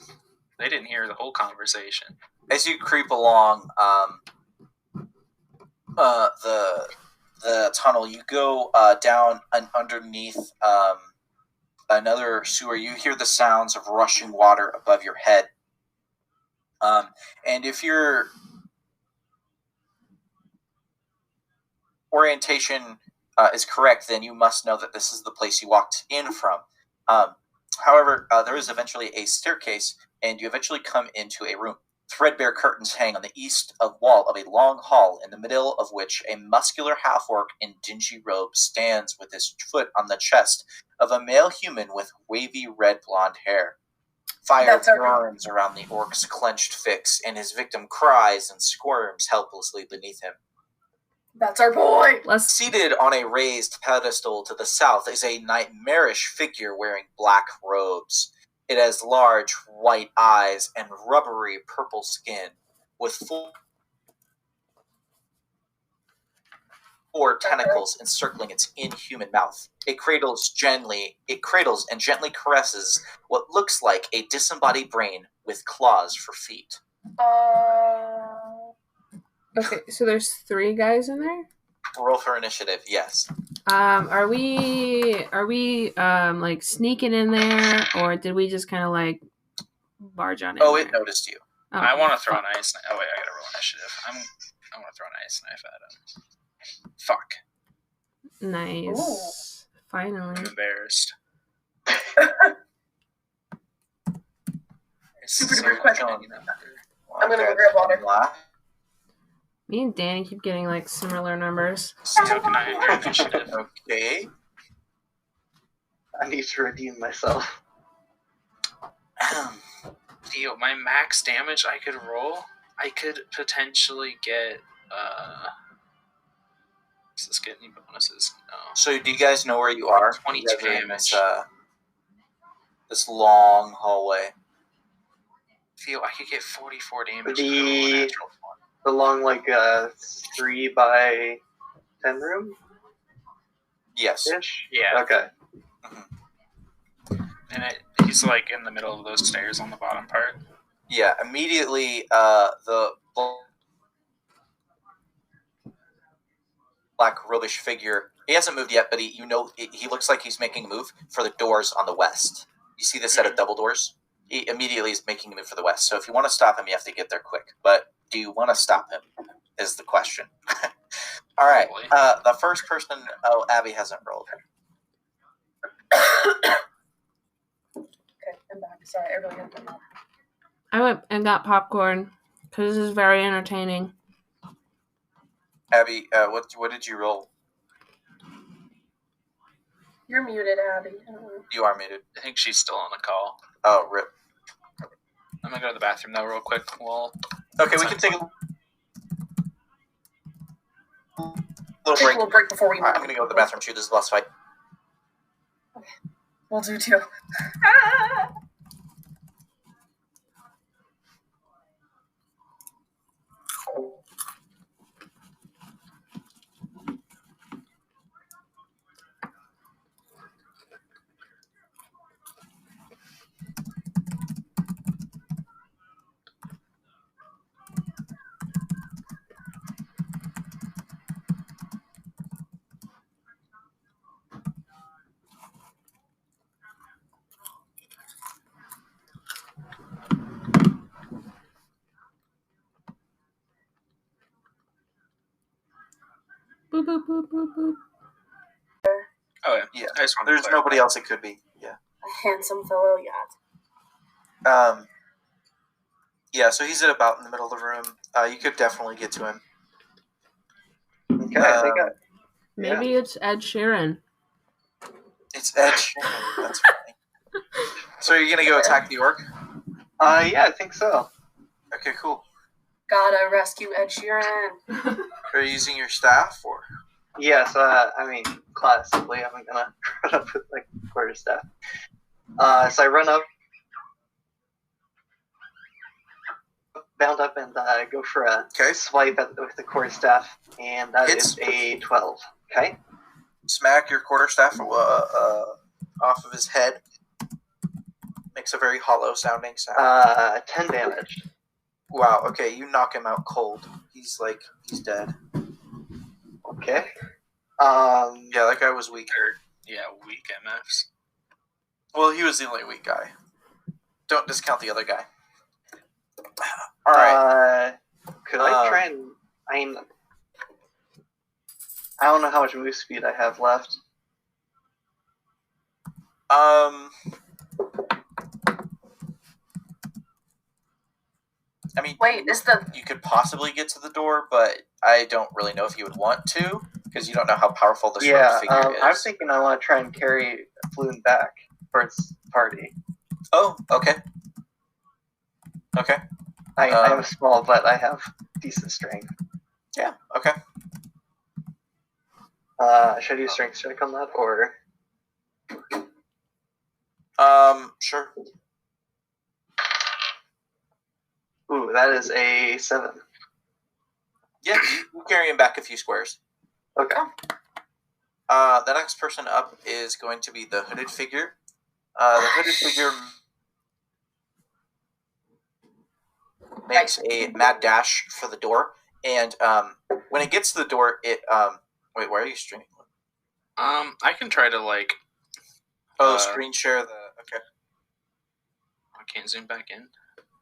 They didn't hear the whole conversation. As you creep along the tunnel, you go down and underneath another sewer. You hear the sounds of rushing water above your head. And if your orientation is correct, then you must know that this is the place you walked in from. However, there is eventually a staircase, and you eventually come into a room. Threadbare curtains hang on the east wall of a long hall, in the middle of which a muscular half-orc in dingy robes stands with his foot on the chest of a male human with wavy red blonde hair. Fire That's our- burns around the orc's clenched fist, and his victim cries and squirms helplessly beneath him. That's our boy. Let's Seated on a raised pedestal to the south is a nightmarish figure wearing black robes. It has large white eyes and rubbery purple skin, with four tentacles encircling its inhuman mouth. It cradles and gently caresses what looks like a disembodied brain with claws for feet. Okay, so there's 3 guys in there. Roll for initiative, yes. Are we like sneaking in there, or did we just kind of like barge on in Oh, there? it noticed you. Oh, I want to throw an ice knife. Oh wait, I gotta roll initiative. I want to throw an ice knife at him. Fuck. Nice. Finally. I'm embarrassed. Super duper quick. I'm I'm gonna go grab water. Me and Danny keep getting like similar numbers. Took 9 your initiative. Okay. I need to redeem myself. Theo, my max damage I could roll, I could potentially get. Does this get any bonuses? No. So, do you guys know where you are? 22 You guys are in damage. this long hallway. Theo, I could get 44 damage. The- and roll a natural 20. Along like a 3 by 10 room Yes. ish. Yeah, Okay. and he's like in the middle of those stairs on the bottom part. Yeah. Immediately, the black robish figure. He hasn't moved yet, but he looks like he's making a move for the doors on the west. You see the set of double doors? He immediately is making a move for the west. So if you want to stop him, you have to get there quick. But do you want to stop him? Is the question. All right. Probably. The first person. Oh, Abby hasn't rolled. Okay, I'm back. Sorry, everyone got them. I went and got popcorn because this is very entertaining. Abby, what did you roll? You're muted, Abby. I don't know. You are muted. I think she's still on the call. Oh, rip. I'm gonna go to the bathroom though, real quick. Well, Okay, we can take a little Take a break. little break before we All right, I'm gonna go to the bathroom too. This is the last fight. We'll do too. Boop boop boop boop boop. oh yeah. Yeah. I just wanted to There's clarify. nobody else it could be. Yeah. A handsome fellow yacht. Yeah. So he's at about in the middle of the room. You could definitely get to him. Okay, I think Maybe it's Ed Sheeran. It's Ed Sheeran. That's funny. So you're gonna go attack the orc? yeah, I think so. Okay, cool. Gotta rescue Ed Sheeran. Are you using your staff or? Yes, I mean, classically, I'm gonna run up with like quarterstaff. So I run up, bound up, and go for a Okay. swipe with the quarterstaff, and that Hits. is a 12. Okay. Smack your quarterstaff off of his head. Makes a very hollow sounding sound. 10 damage. Wow. Okay, you knock him out cold. He's dead. Okay. Yeah, that guy was weak. Yeah, weak MFs. Well, he was the only weak guy. Don't discount the other guy. All right. Could I try and? I don't know how much move speed I have left. I mean, Wait, is the you could possibly get to the door, but I don't really know if you would want to, because you don't know how powerful this Yeah, figure is. I'm thinking I want to try and carry Floon back for its party. Oh, okay. Okay. I am small, but I have decent strength. Yeah, okay. Should I do strength check on that, or? Sure. Ooh, that is a 7. Yeah, you carry him back a few squares. Okay. The next person up is going to be the hooded figure. The hooded figure makes a mad dash for the door, and when it gets to the door, it wait, why are you streaming? I can try to like. Screen share the. Okay. I can't zoom back in.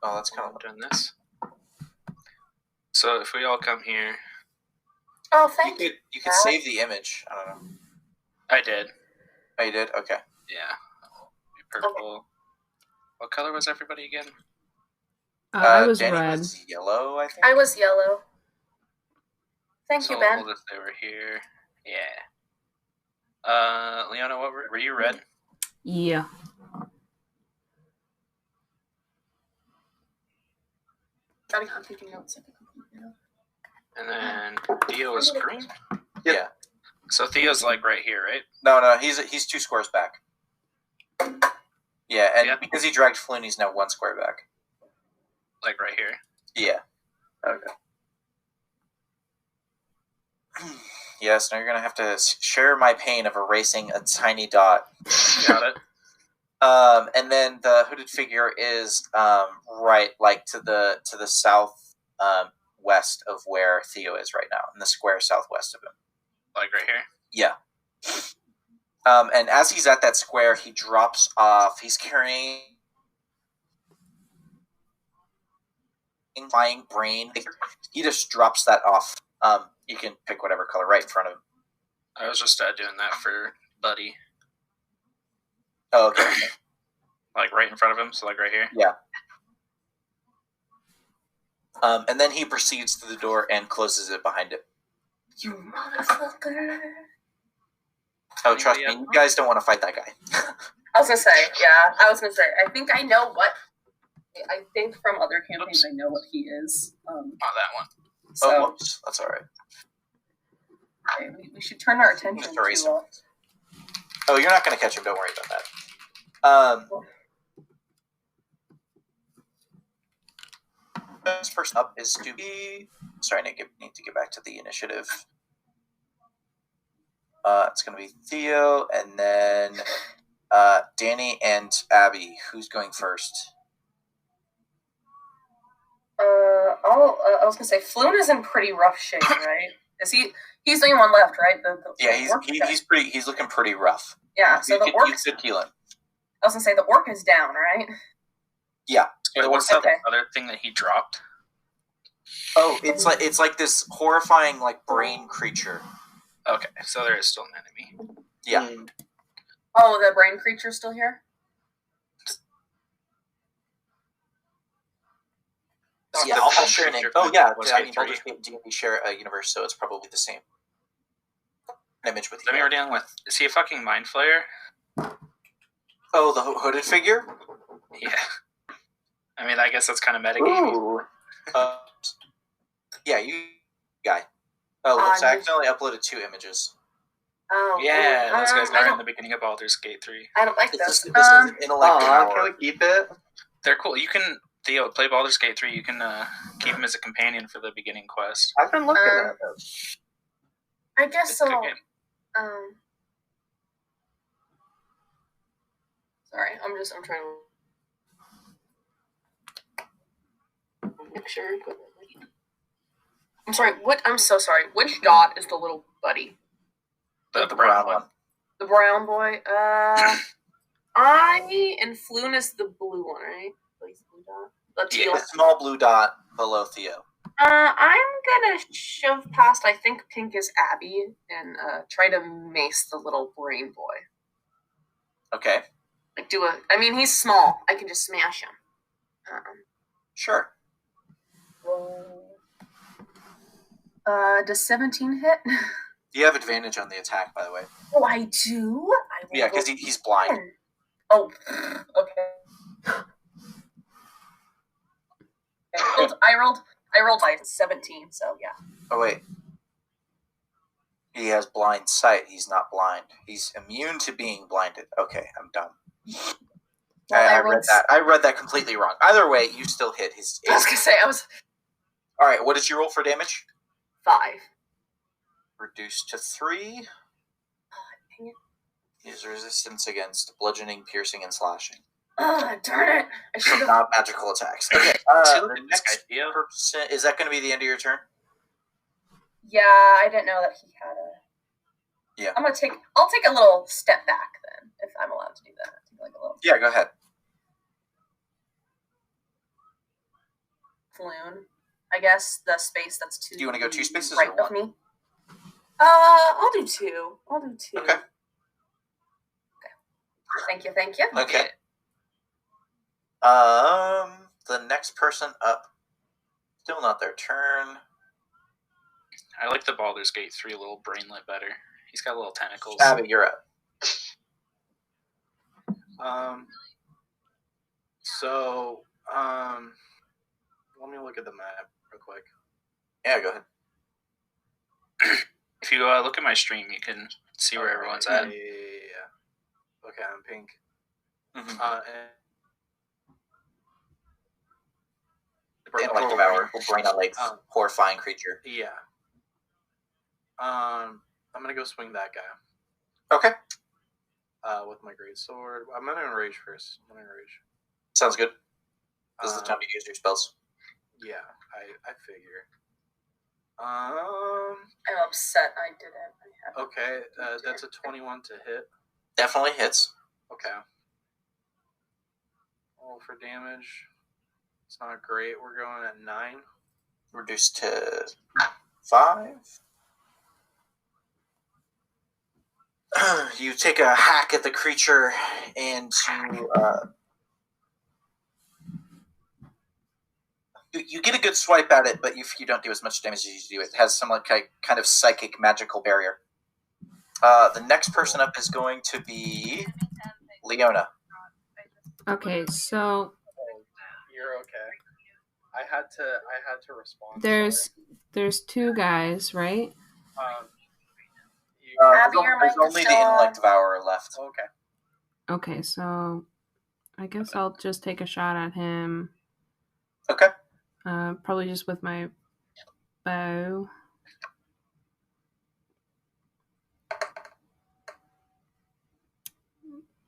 Oh, that's kind of doing this. So if we all come here, Oh, thank you. You could save the image. I don't know. I did. Oh, you did? Okay. Yeah. Purple. What color was everybody again? I was Danny red. was yellow, I think. I was yellow. Thank So you, Ben. hold if they were here. Yeah. Leona, what were you red? Yeah. I'm taking notes. And then Theo was green. Yeah. So Theo's like right here, right? No, he's 2 squares back. Yeah, and Yeah. because he dragged Floon, he's now 1 square back. Like right here. Yeah. Okay. Yes, now you're gonna have to share my pain of erasing a tiny dot. Got it. And then the hooded figure is right, like to the south west of where Theo is right now, in the square southwest of him. Like right here. Yeah. And as he's at that square, he drops off. He's carrying flying brain. He just drops that off. You can pick whatever color right in front of him. I was just doing that for Buddy. Oh, okay. Like right in front of him, so like right here. Yeah. And then he proceeds to the door and closes it behind it. You motherfucker. Oh, trust me, you guys don't want to fight that guy. I was gonna say, I think I know what. I think from other campaigns, I know what he is. Oh, that one. So whoops. That's all right. okay, we should turn our attention Just erase to. him. Oh, you're not going to catch him. Don't worry about that. This person up is to be. Sorry, I need to get back to the initiative. It's going to be Theo, and then Danny and Abby. Who's going first? I was gonna say, Floon is in pretty rough shape, right? Is he? He's the only one left, right? Yeah, he's looking pretty rough. Yeah, so the orc. You could heal him. I was gonna say the orc is down, right? Yeah. Wait, what's Okay. the other thing that he dropped? Oh, it's like this horrifying like brain creature. Okay, so there is still an enemy. Yeah. Oh, the brain creature's still here. Yeah, I'll share a name. Oh yeah, What's I mean, Gate Baldur's Gate and D&D share a universe, so it's probably the same image with I mean, you. we're dealing with. Is he a fucking mind flayer? Oh, the hooded figure? Yeah. I mean, I guess that's kind of metagaming. Ooh. Yeah, you guy. Oh, whoops, I accidentally uploaded 2 images. Oh, Yeah, those guys I are in don't. the beginning of Baldur's Gate 3. I don't like This this. is an intellect Aw, can power. we keep it? They're cool. You can, Theo, play Baldur's Gate 3. You can keep him as a companion for the beginning quest. I've been looking at it. I guess It's a so. good game. Sorry, I'm trying to make sure. I'm sorry. What? I'm so sorry. Which dot is the little buddy? The brown one. The brown boy. I and Floon is the blue one, right? Like blue dot. The teal. The small blue dot below Theo. I'm gonna shove past. I think pink is Abby, and try to mace the little brain boy. Okay, Like I mean, he's small. I can just smash him. sure. Does 17 hit? You have advantage on the attack, by the way. Oh, I do? I will Yeah, because go he's blind. in. Oh, okay. I rolled by 17, so yeah. Oh, wait. He has blind sight. He's not blind. He's immune to being blinded. Okay, I'm dumb. Well, I read that completely wrong. Either way, you still hit his. I was gonna say, All right, what did you roll for damage? 5. Reduced to 3. Dang it. His resistance against bludgeoning, piercing, and slashing. Darn it. I should have. Not magical attacks. Okay, See, look the at this next guy, Theo. person, is that going to be the end of your turn? Yeah, I didn't know that he had a. Yeah. I'll take a little step back then, if I'm allowed to do that. Like a little Yeah, go ahead. balloon. I guess the space that's to. Do you want to go 2 spaces right or of 1? me? I'll do 2. Okay. Thank you. Okay. The next person up, still not their turn. I like the Baldur's Gate 3 little brainlet better. He's got little tentacles. Abby, you're up. So, let me look at the map real quick. Yeah, go ahead. If you look at my stream, you can see where everyone's at. Yeah. Okay, I'm pink. Mm-hmm. Intellect Devourer will bring a horrifying creature. Yeah. I'm gonna go swing that guy. Okay. With my great sword. I'm gonna enrage first. Sounds good. This is the time to use your spells. Yeah, I figure. I'm upset I didn't. Okay, that's a 21 to hit. Definitely hits. Okay. Roll for damage. It's not great. We're going at 9. Reduced to 5. You take a hack at the creature, and you get a good swipe at it, but you don't do as much damage as you do. It has some kind of psychic magical barrier. The next person up is going to be Leona. Okay, so You're okay. I had to respond. there's 2 guys, right? Abby, there's only the Intellect Devourer left. Okay. Okay, so I guess I'll just take a shot at him. Okay. Probably just with my bow.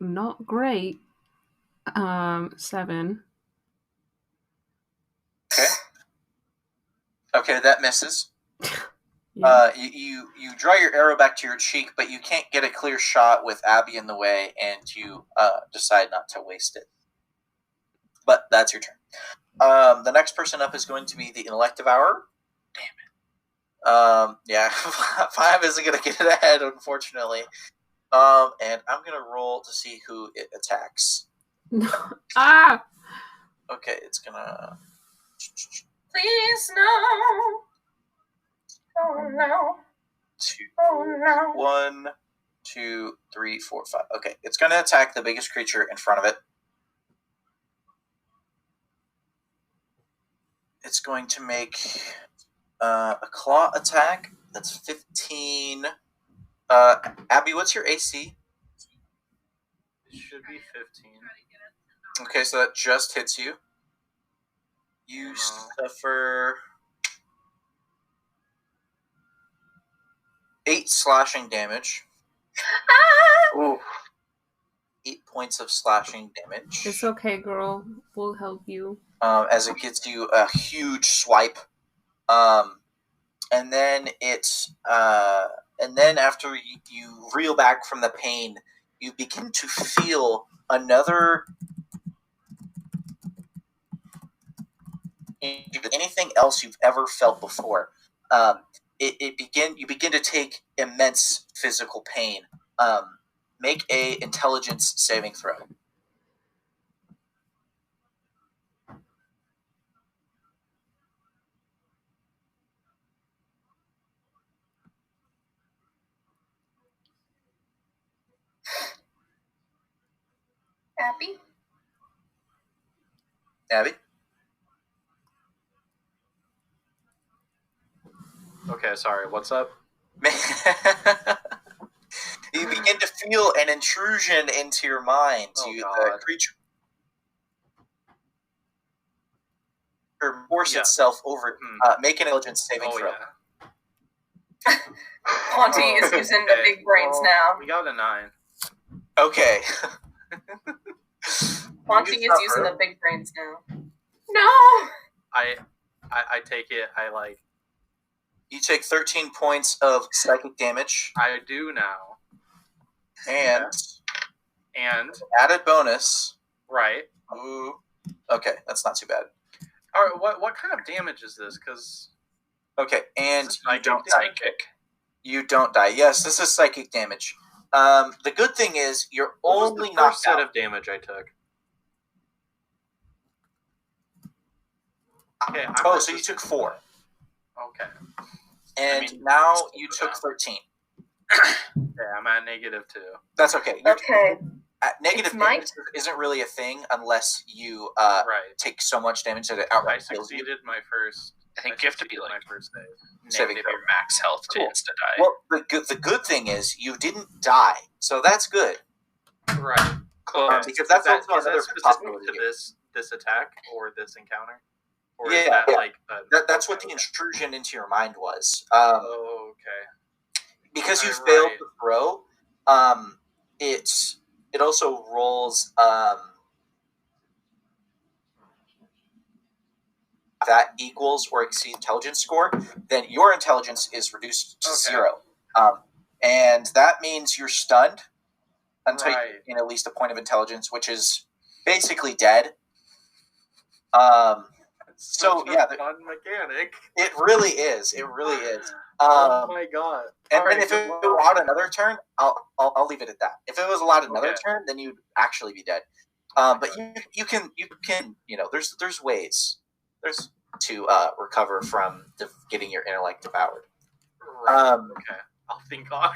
Not great. 7. Okay, that misses. Yeah. You draw your arrow back to your cheek, but you can't get a clear shot with Abby in the way, and you decide not to waste it. But that's your turn. The next person up is going to be the Intellect Devourer. Damn it. Yeah, 5 isn't going to get it ahead, unfortunately. And I'm going to roll to see who it attacks. Ah! Okay, it's going to... Please, no. Oh, no. 2, Oh, no. 1, 2, 3, 4, 5. Okay, it's going to attack the biggest creature in front of it. It's going to make a claw attack. That's 15. Abby, what's your AC? It should be 15. Okay, so that just hits you. You suffer 8 slashing damage. Ooh. 8 points of slashing damage. It's okay, girl. We'll help you. As it gets you a huge swipe. And then after you reel back from the pain, you begin to feel another anything else you've ever felt before. You begin to take immense physical pain. Make a intelligence saving throw. Happy? Abby? Okay, sorry. What's up? You begin to feel an intrusion into your mind. Oh, The God. creature force Yeah. itself over. Make an intelligence saving Oh, throw. yeah. Ponty is using the big brains well, now. We got a 9. Okay. Ponty Use is that using for- the big brains now. No! I take it. I like. You take 13 points of psychic damage, I do now. and And added bonus. right. Ooh. Okay, that's not too bad. All right. What kind of damage is this? Because Okay, and you don't die. Psychic. You don't die. Yes, this is psychic damage. The good thing is you're what was only the knocked first set out. of damage I took? Okay. So you took 4, Okay. and I mean, now still you good took now. 13. Yeah, I'm at -2. That's okay. You're, Okay. Negative It's my damage isn't really a thing unless you Right. take so much damage that it I outright kills you. succeeded my first. I think you have to be succeeded like my first save. Saving negative throw. your max health to Cool. insta die. Well, the good thing is you didn't die, so that's good. Right. Close. Because that's also is that another specific possibility to here. this attack or this encounter? Or Yeah, is that yeah. like That's what the okay. intrusion into your mind was. Oh, okay. Because you Right. failed to throw, it also rolls that equals or exceeds intelligence score, then your intelligence is reduced to Okay. 0. And that means you're stunned until you Right. gain at least a point of intelligence, which is basically dead. So, Such a yeah, fun mechanic. it really is. It really is. Oh my god! And Alright, if it good were luck. allowed another turn, I'll leave it at that. If it was allowed another Okay. turn, then you'd actually be dead. But you can there's ways to recover from getting your intellect devoured. Right. Okay. I'll think on.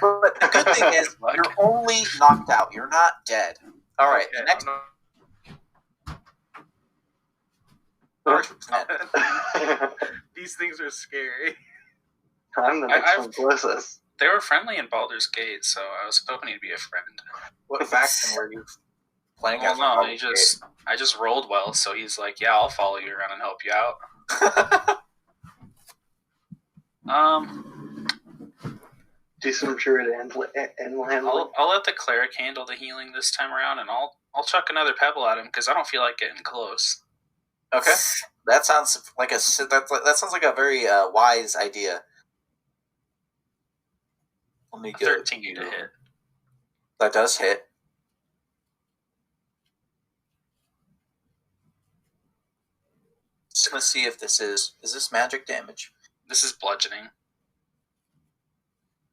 But the good thing is you're only knocked out. You're not dead. All right. Okay, The next. These things are scary. I'm the next one closest. They were friendly in Baldur's Gate, so I was hoping he'd be a friend. What faction were you playing Well, as? no, I just rolled well, so he's like, "Yeah, I'll follow you around and help you out." Do some druid animal handling. I'll let the cleric handle the healing this time around, and I'll chuck another pebble at him because I don't feel like getting close. Okay, that sounds like that sounds like a very wise idea. Let me get 13 to hit. That does hit. Just gonna see if this is this magic damage. This is bludgeoning.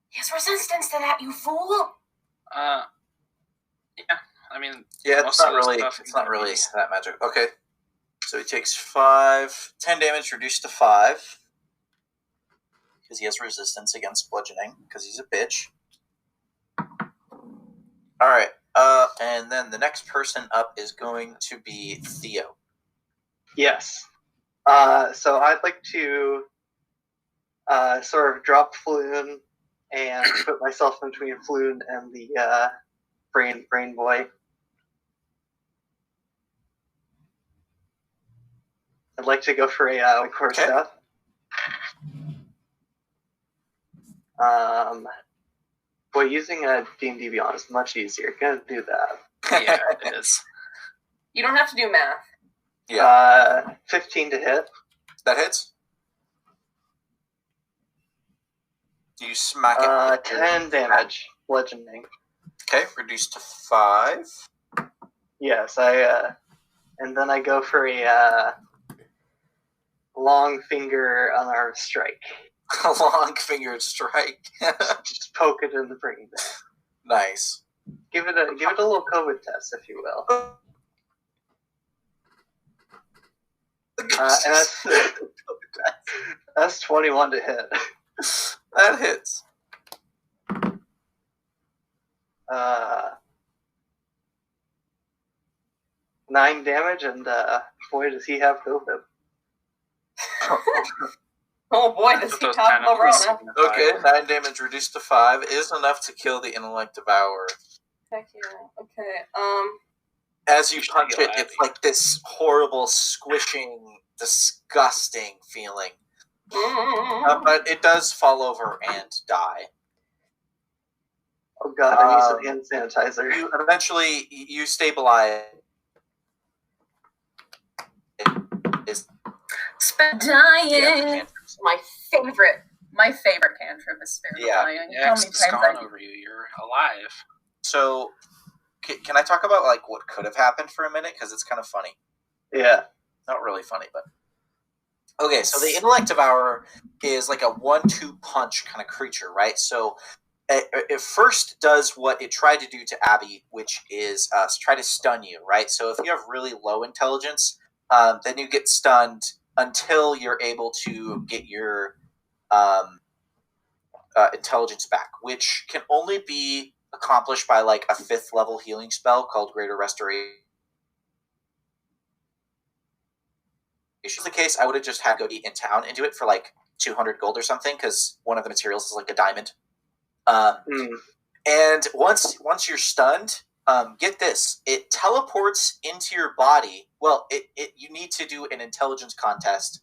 He has resistance to that, you fool! Yeah. I mean, Yeah, most it's not of this really stuff that magic. Okay, so he takes 10 damage, reduced to 5, because he has resistance against bludgeoning because he's a bitch. All right, and then the next person up is going to be Theo. Yes. So I'd like to sort of drop Floon and put myself in between Floon and the brain boy. I'd like to go for a quarter step. Boy, using a D&D Beyond is much easier. Gonna do that. Yeah, it is. You don't have to do math. Yeah. 15 to hit. That hits. You smack it. 10 damage, bludgeoning. Okay, reduced to 5. Yes, and then I go for a long finger unarmed strike. A long fingered strike. Just poke it in the brain. Nice. Give it a little COVID test, if you will. And that's 21 to hit. That hits. 9 damage, and boy, does he have COVID. Oh boy, does Put he those have 10 up to Lorona. Okay, signify. 9 damage reduced to 5 is enough to kill the Intellect Devourer. Heck yeah. Okay. As you You should punch heal it, Abby. it's like this horrible, squishing, disgusting feeling. But it does fall over and die. Oh god, I need some hand sanitizer. You eventually you stabilize. Spend Yeah, dying. My favorite cantrip is Spirit Yeah. of Dying. Yeah, How 'cause many it's times gone I over you. You're alive. So, can I talk about like what could have happened for a minute? Because it's kind of funny. Yeah. Not really funny, but okay. So the Intellect Devourer is like a 1-2 punch kind of creature, right? So it first does what it tried to do to Abby, which is try to stun you, right? So if you have really low intelligence, then you get stunned until you're able to get your intelligence back, which can only be accomplished by like a 5th level healing spell called Greater Restoration. If this was the case, I would have just had to go in town and do it for like 200 gold or something, because one of the materials is like a diamond. And once you're stunned, get this, it teleports into your body. Well, you need to do an intelligence contest,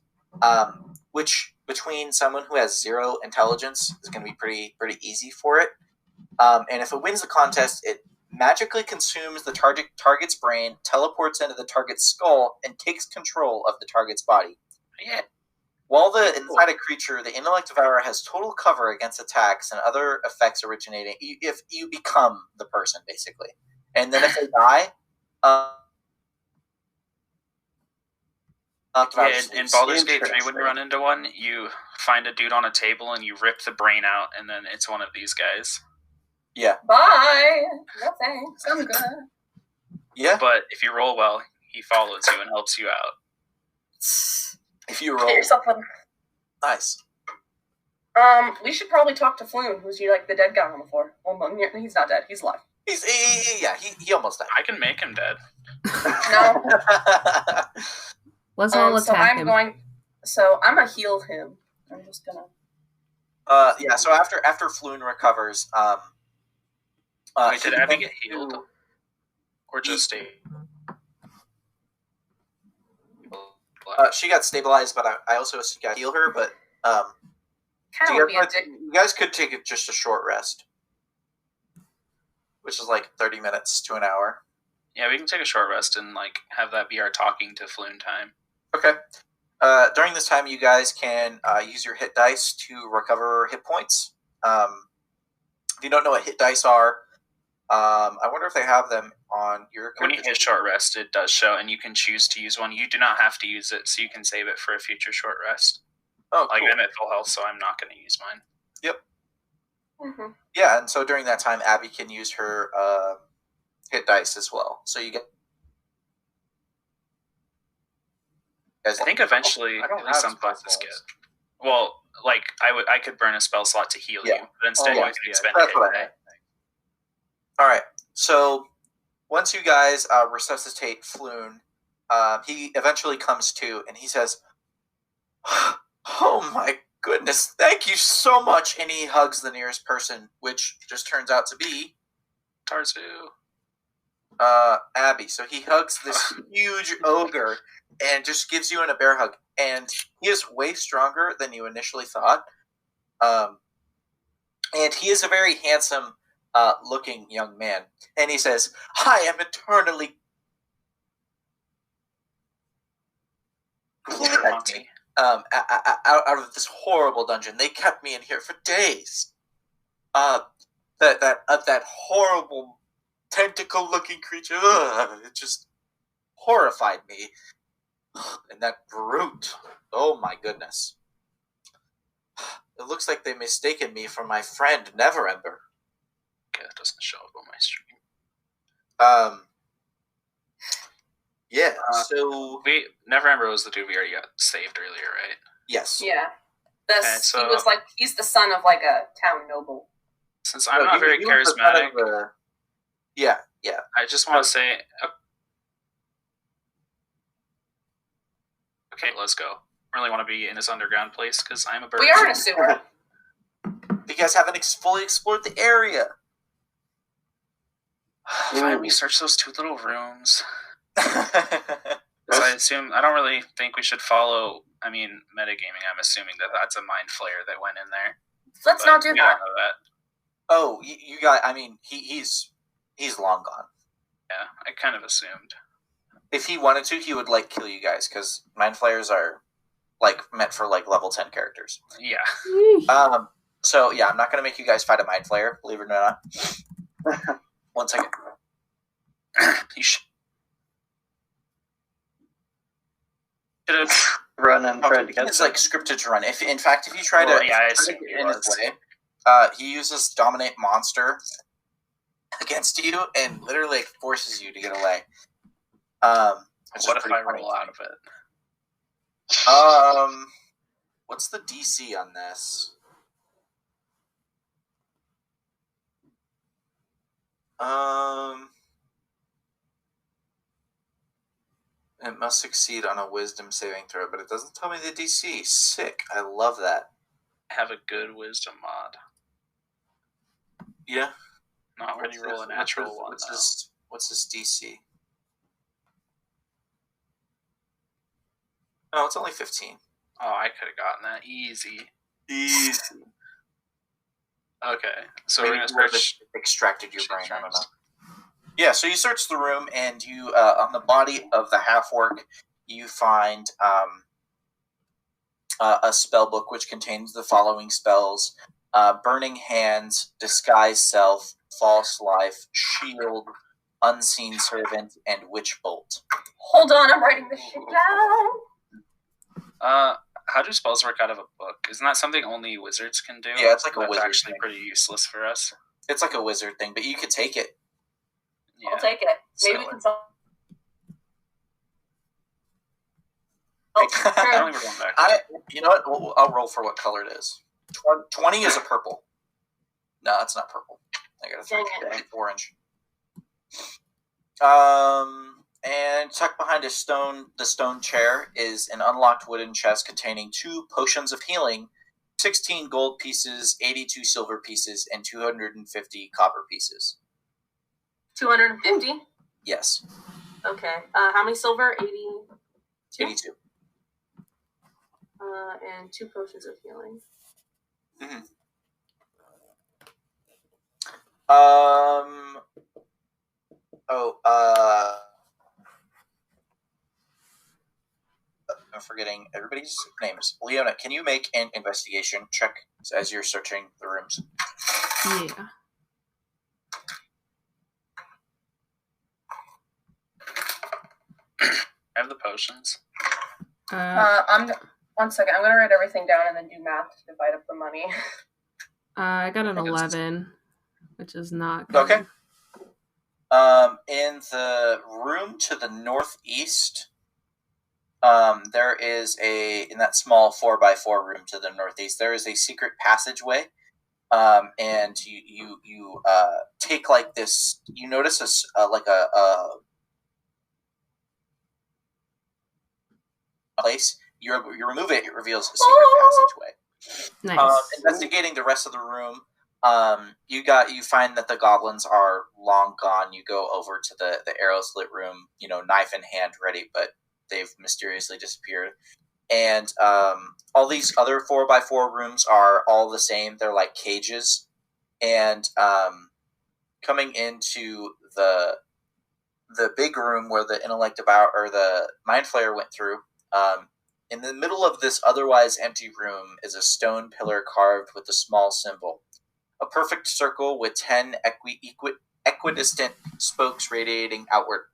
which between someone who has 0 intelligence is going to be pretty easy for it. And if it wins the contest, it magically consumes the target's brain, teleports into the target's skull, and takes control of the target's body. Yeah. While the inside a creature, the Intellect Devourer has total cover against attacks and other effects originating if you become the person, basically. And then if they die, In Baldur's Gate 3, when you run into one, you find a dude on a table and you rip the brain out, and then it's one of these guys. Yeah. Bye. No thanks. I'm good. Yeah. But if you roll well, he follows you and helps you out. If you Get roll yourself a... nice. We should probably talk to Floon, who's like the dead guy on the floor. Well, he's not dead. He's alive. He almost died. I can make him dead. No. Let's all so attack I'm him. I'm gonna heal him. I'm just gonna. Yeah. So after Floon recovers, Wait, did Abby get healed? Or just stay? She got stabilized, but I also got to heal her. But Kind you of be a dick. guys could take just a short rest, which is like 30 minutes to an hour. Yeah, we can take a short rest and like have that be our talking to Floon time. Okay. During this time, you guys can use your hit dice to recover hit points. If you don't know what hit dice are, I wonder if they have them on your. When you hit short rest, it does show, and you can choose to use one. You do not have to use it, so you can save it for a future short rest. Oh, like cool. I'm at full health, so I'm not going to use mine. Yep. Mm-hmm. Yeah, and so during that time, Abby can use her hit dice as well. So you get. I think eventually, I don't at least have some classes spell get. slots. Well, like I could burn a spell slot to heal you, but instead you I can spend a That's hit what I die. meant. All right. So once you guys resuscitate Floon, he eventually comes to, and he says, "Oh my goodness, thank you so much!" And he hugs the nearest person, which just turns out to be Tarzu. Abby. So he hugs this huge ogre and just gives you a bear hug. And he is way stronger than you initially thought. And he is a very handsome looking young man. And he says, "I am eternally Monty. out of this horrible dungeon. They kept me in here for days. That horrible tentacle-looking creature, it just horrified me. And that brute, oh my goodness. It looks like they've mistaken me for my friend Neverember." Okay, that doesn't show up on my stream. Yeah, so... Neverember was the dude we already got saved earlier, right? Yes. Yeah. So- he was like he's the son of like a town noble. Since I'm not very charismatic, Yeah. I just want to say Okay, let's go. Really want to be in this underground place because I'm a bird. We are in a sewer. You guys haven't fully explored the area. Fine, we search those 2 little rooms. So I don't really think we should follow. I mean, metagaming. I'm assuming that that's a mind flayer that went in there. Let's But not do we that. don't know that. Oh, you got. I mean, he's long gone. Yeah, I kind of assumed. If he wanted to, he would like kill you guys because mind flayers are like meant for like level 10 characters. Yeah. So yeah, I'm not gonna make you guys fight a mind flayer. Believe it or not. 1 second. You should have. Run and try to catch It's them. like scripted to run. If you try Well, to, yeah, I if you try assume to he get in his was. way, he uses dominate monster against you and literally like, forces you to get away. Which What is if pretty I funny. roll out of it? What's the DC on this? It must succeed on a wisdom saving throw, but it doesn't tell me the DC. Sick. I love that. Have a good wisdom mod. Yeah. Not when you roll a natural one, though. What's his DC? Oh, it's only 15. Oh, I could have gotten that easy. Okay, so we're gonna search. Extracted your brain. I don't know. Yeah, so you search the room, and you on the body of the half-orc, you find a spell book which contains the following spells: Burning Hands, Disguise Self, False Life, Shield, Unseen Servant, and Witch Bolt. Hold on, I'm writing this shit down. How do spells work out of a book? Isn't that something only wizards can do? Yeah, it's like a That's wizard actually thing. pretty useless for us. It's like a wizard thing, but you could take it. Yeah. I'll take it. Maybe we So- can solve. I don't think we're going back. You know what? I'll roll for what color it is. 20 is a purple. No, it's not purple. I gotta Dang think. it. It's orange. And tucked behind the stone chair is an unlocked wooden chest containing 2 potions of healing, 16 gold pieces, 82 silver pieces, and 250 copper pieces. 250? Yes, Okay. How many silver? 80. 82. And 2 potions of healing. I'm forgetting everybody's names. Leona, can you make an investigation check as you're searching the rooms? Yeah. I have the potions. I'm 1 second. I'm gonna write everything down and then do math to divide up the money. I got an 11, which is not good. Okay. In the room to the northeast, there is in that small 4x4 room to the northeast, there is a secret passageway. And you take like this. You notice like a place. You remove it. It reveals a secret passageway. Nice. Investigating the rest of the room, you find that the goblins are long gone. You go over to the arrow slit room, knife in hand, ready, but they've mysteriously disappeared. And all these other 4x4 rooms are all the same. They're like cages. And coming into the big room where the the mind flayer went through, in the middle of this otherwise empty room is a stone pillar carved with a small symbol. A perfect circle with 10 equidistant spokes radiating outward.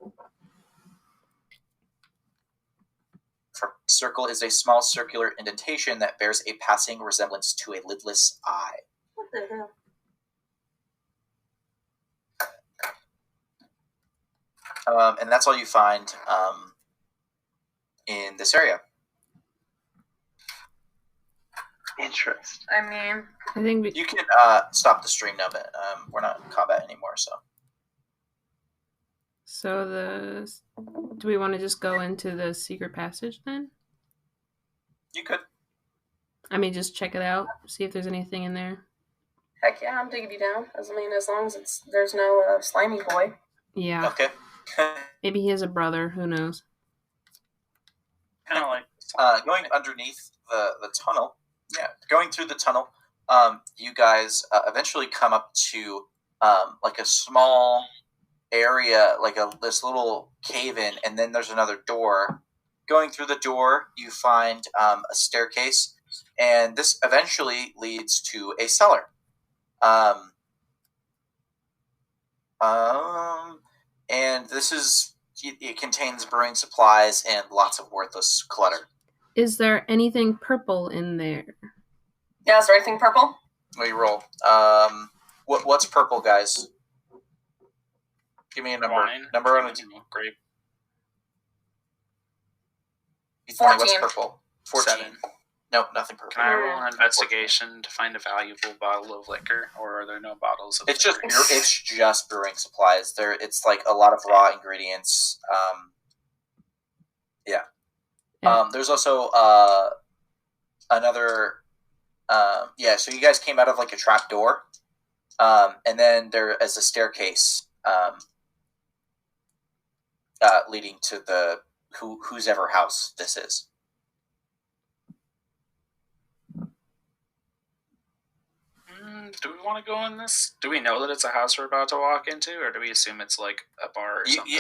The circle is a small circular indentation that bears a passing resemblance to a lidless eye. What the hell? And that's all you find in this area. Interest. I mean, I think You can stop the stream now, but we're not in combat anymore, so. do we want to just go into the secret passage then? You could. I mean, just check it out, see if there's anything in there. Heck yeah, I'm digging you down. As long as there's no slimy boy. Yeah. Okay. Maybe he has a brother. Who knows? Kind of like Going underneath the tunnel. Yeah, going through the tunnel. You guys eventually come up to like a small area, like this little cave in, and then there's another door. Going through the door, you find a staircase, and this eventually leads to a cellar. And this it contains brewing supplies and lots of worthless clutter. Is there anything purple in there? Yeah, is there anything purple? What do you roll? What's purple, guys? Give me a number. wine. Number on a Grape. What's 14. purple? 14. 7. Nope, nothing purple. Can I roll an investigation to find a valuable bottle of liquor, or are there no bottles of It's liquor? just brewing supplies. It's like a lot of raw ingredients. Yeah. There's also another. So you guys came out of like a trap door, and then there is a staircase leading to the whose ever house this is. Do we want to go in this? Do we know that it's a house we're about to walk into, or do we assume it's like a bar or something?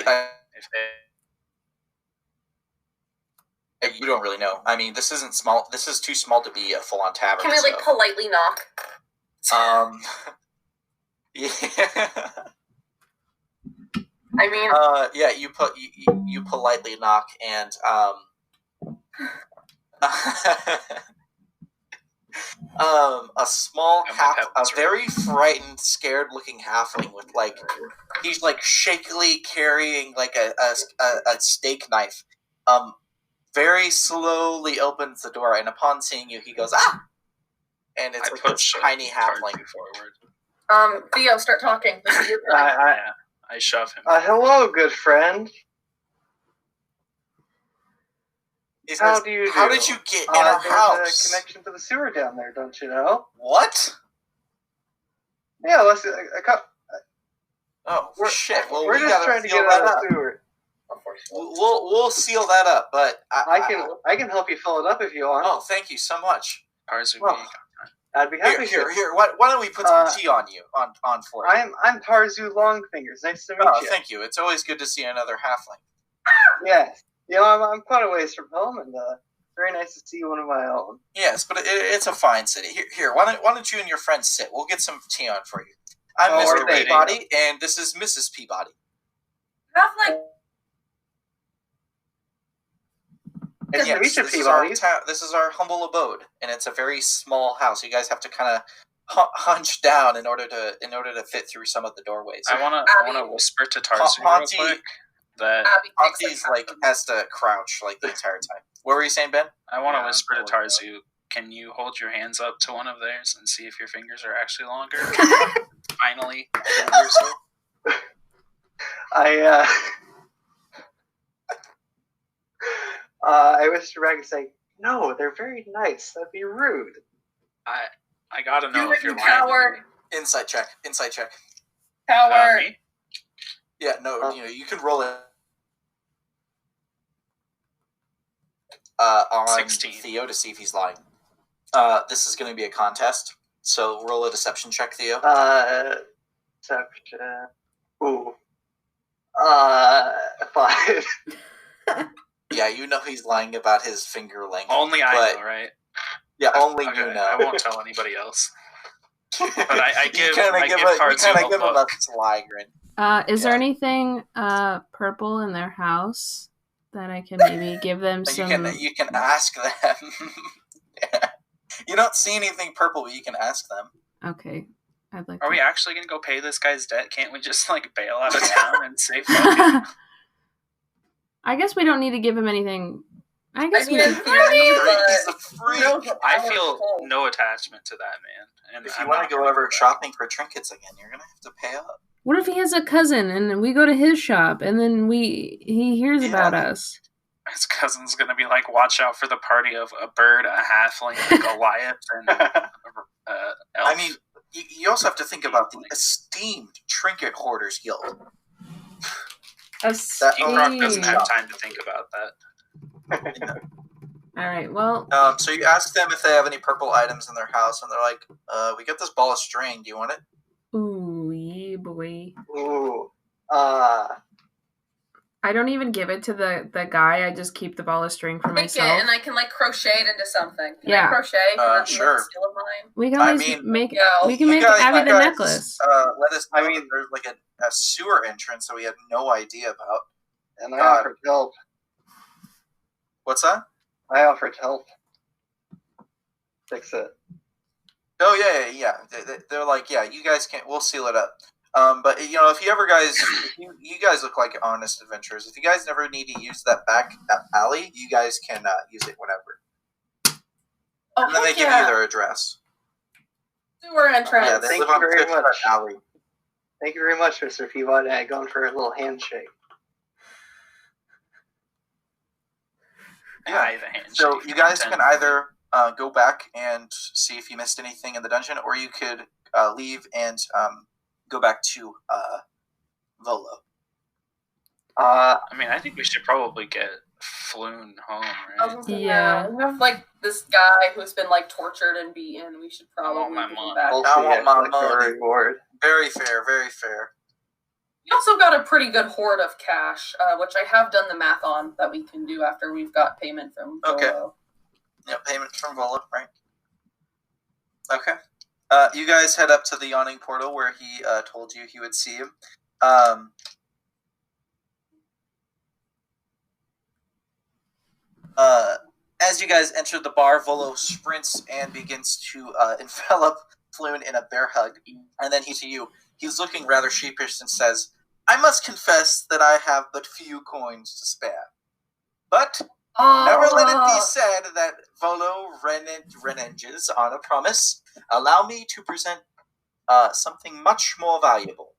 You don't really know. I mean, this isn't small. This is too small to be a full-on tavern. Can we like politely knock? Yeah. I mean, Yeah. You politely knock, and a small a very frightened, scared-looking halfling with he's like shakily carrying like a steak knife. Very slowly opens the door, and upon seeing you, he goes, "Ah!" And it's like this tiny halfling forward. Theo, start talking. I shove him. Hello, good friend. How do you do? How did you get in our house? There's a connection to the sewer down there, don't you know? What? Yeah, Oh shit! Well, we're just trying to get out of the sewer. We'll seal that up, but I can help you fill it up if you want. Oh, thank you so much. I'd be happy Here. Why don't we put some tea on you on for you? I'm Tarzu Longfingers. Nice to meet you. Thank you. It's always good to see another halfling. Yes. You know, I'm quite a ways from home, and very nice to see one of my own. Yes, but it's a fine city. Here, why don't you and your friends sit? We'll get some tea on for you. I'm Mr. Peabody, and this is Mrs. Peabody. Halfling. And yes, this is our humble abode, and it's a very small house. You guys have to kind of hunch down in order to fit through some of the doorways. I wanna whisper to Tarzu real quick that Ponty's has to crouch the entire time. What were you saying, Ben? I want to whisper to Tarzu. Can you hold your hands up to one of theirs and see if your fingers are actually longer? Finally, I whisper back and say, "No, they're very nice. That'd be rude." I gotta know if you're lying. Insight check. Coward. Me? Yeah, no, you can roll it on 16. Theo to see if he's lying. This is going to be a contest, so roll a deception check, Theo. Deception. Ooh. 5. Yeah, you know he's lying about his finger length. Only I know, right? Yeah, only you know. I won't tell anybody else. But I give Tarzu give him a sly grin. Is there anything purple in their house that I can maybe give them some? You can ask them. Yeah. You don't see anything purple, but you can ask them. Okay. Are we actually going to go pay this guy's debt? Can't we just bail out of town and say fuck him? I guess we don't need to give him anything. I guess he's a freak. I feel no attachment to that man. And if you want to go over shopping for trinkets again, you're going to have to pay up. What if he has a cousin and we go to his shop and then he hears about us? his cousin's gonna be like, watch out for the party of a bird, a halfling, a Goliath, and elf. I mean, you also have to think about the esteemed Trinket Hoarders Guild. King doesn't have time to think about that. All right. Well. So you ask them if they have any purple items in their house, and they're like, "We got this ball of string. Do you want it?" Ooh, yeah, boy. Ooh. I don't even give it to the guy. I just keep the ball of string for Take myself. it, and I can like crochet it into something. Can Yeah. I crochet? That's Sure. a skill of mine. We can always make we can You make guys- Abby you the guys, necklace. Let us know that there's like a sewer entrance that we had no idea about. And I offered help. What's that? I offered help. Fix it. Oh yeah. They're like, yeah, you guys can. We'll seal it up. But if you ever guys, you guys look like honest adventurers. If you guys never need to use that back alley, you guys can use it whenever. Oh, And then they give you their address. Sewer entrance. Yeah, they Thank live you on very Fifth much. Alley. Thank you very much, Mr. Peabody. Going for a little handshake. Yeah, the handshake. So you guys can either go back and see if you missed anything in the dungeon, or you could leave and go back to Volo. I mean, I think we should probably get flown home, right? Yeah. We have like this guy who's been like tortured and beaten. We should probably my give him money. back. I want my Like a money. reward. Very fair, very fair. We also got a pretty good hoard of cash, which I have done the math on that we can do after we've got payment from Okay. Volo. Yep, payment from Volo, right? Okay. You guys head up to the yawning portal where he told you he would see you. As you guys enter the bar, Volo sprints and begins to envelop Floon in a bear hug. And then he's looking rather sheepish and says, "I must confess that I have but few coins to spare. But never let it be said that Volo reneges on a promise. Allow me to present something much more valuable."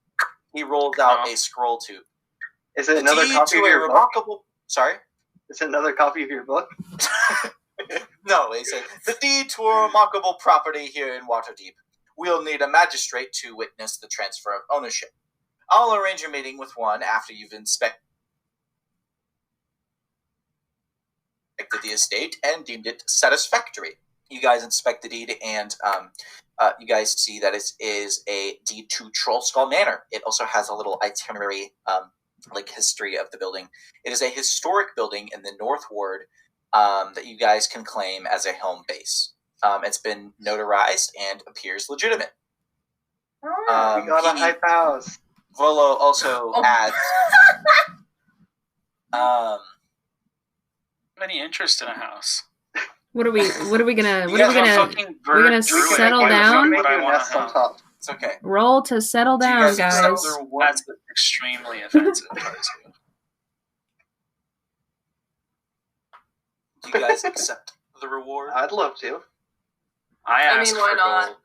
He rolls out a scroll tube. Is it another copy of your book? Sorry? Is it another copy of your book? No, he said, "The deed to a remarkable property here in Waterdeep. We'll need a magistrate to witness the transfer of ownership. I'll arrange a meeting with one after you've inspected the estate and deemed it satisfactory." You guys inspect the deed, and you guys see that it is a deed to Trollskull Manor. It also has a little itinerary, history of the building. It is a historic building in the North Ward that you guys can claim as a home base. It's been notarized and appears legitimate. We got a hype house. Volo also adds. Any interest in a house? What are we gonna You guys are fucking we're gonna bird druid. settle What is down? what I want Nest to on know. top. It's okay. roll to settle Do you down, accept guys? the reward? That's extremely offensive. Parzu. Do you guys accept the reward? I'd love to. I I asked mean, why for not? gold.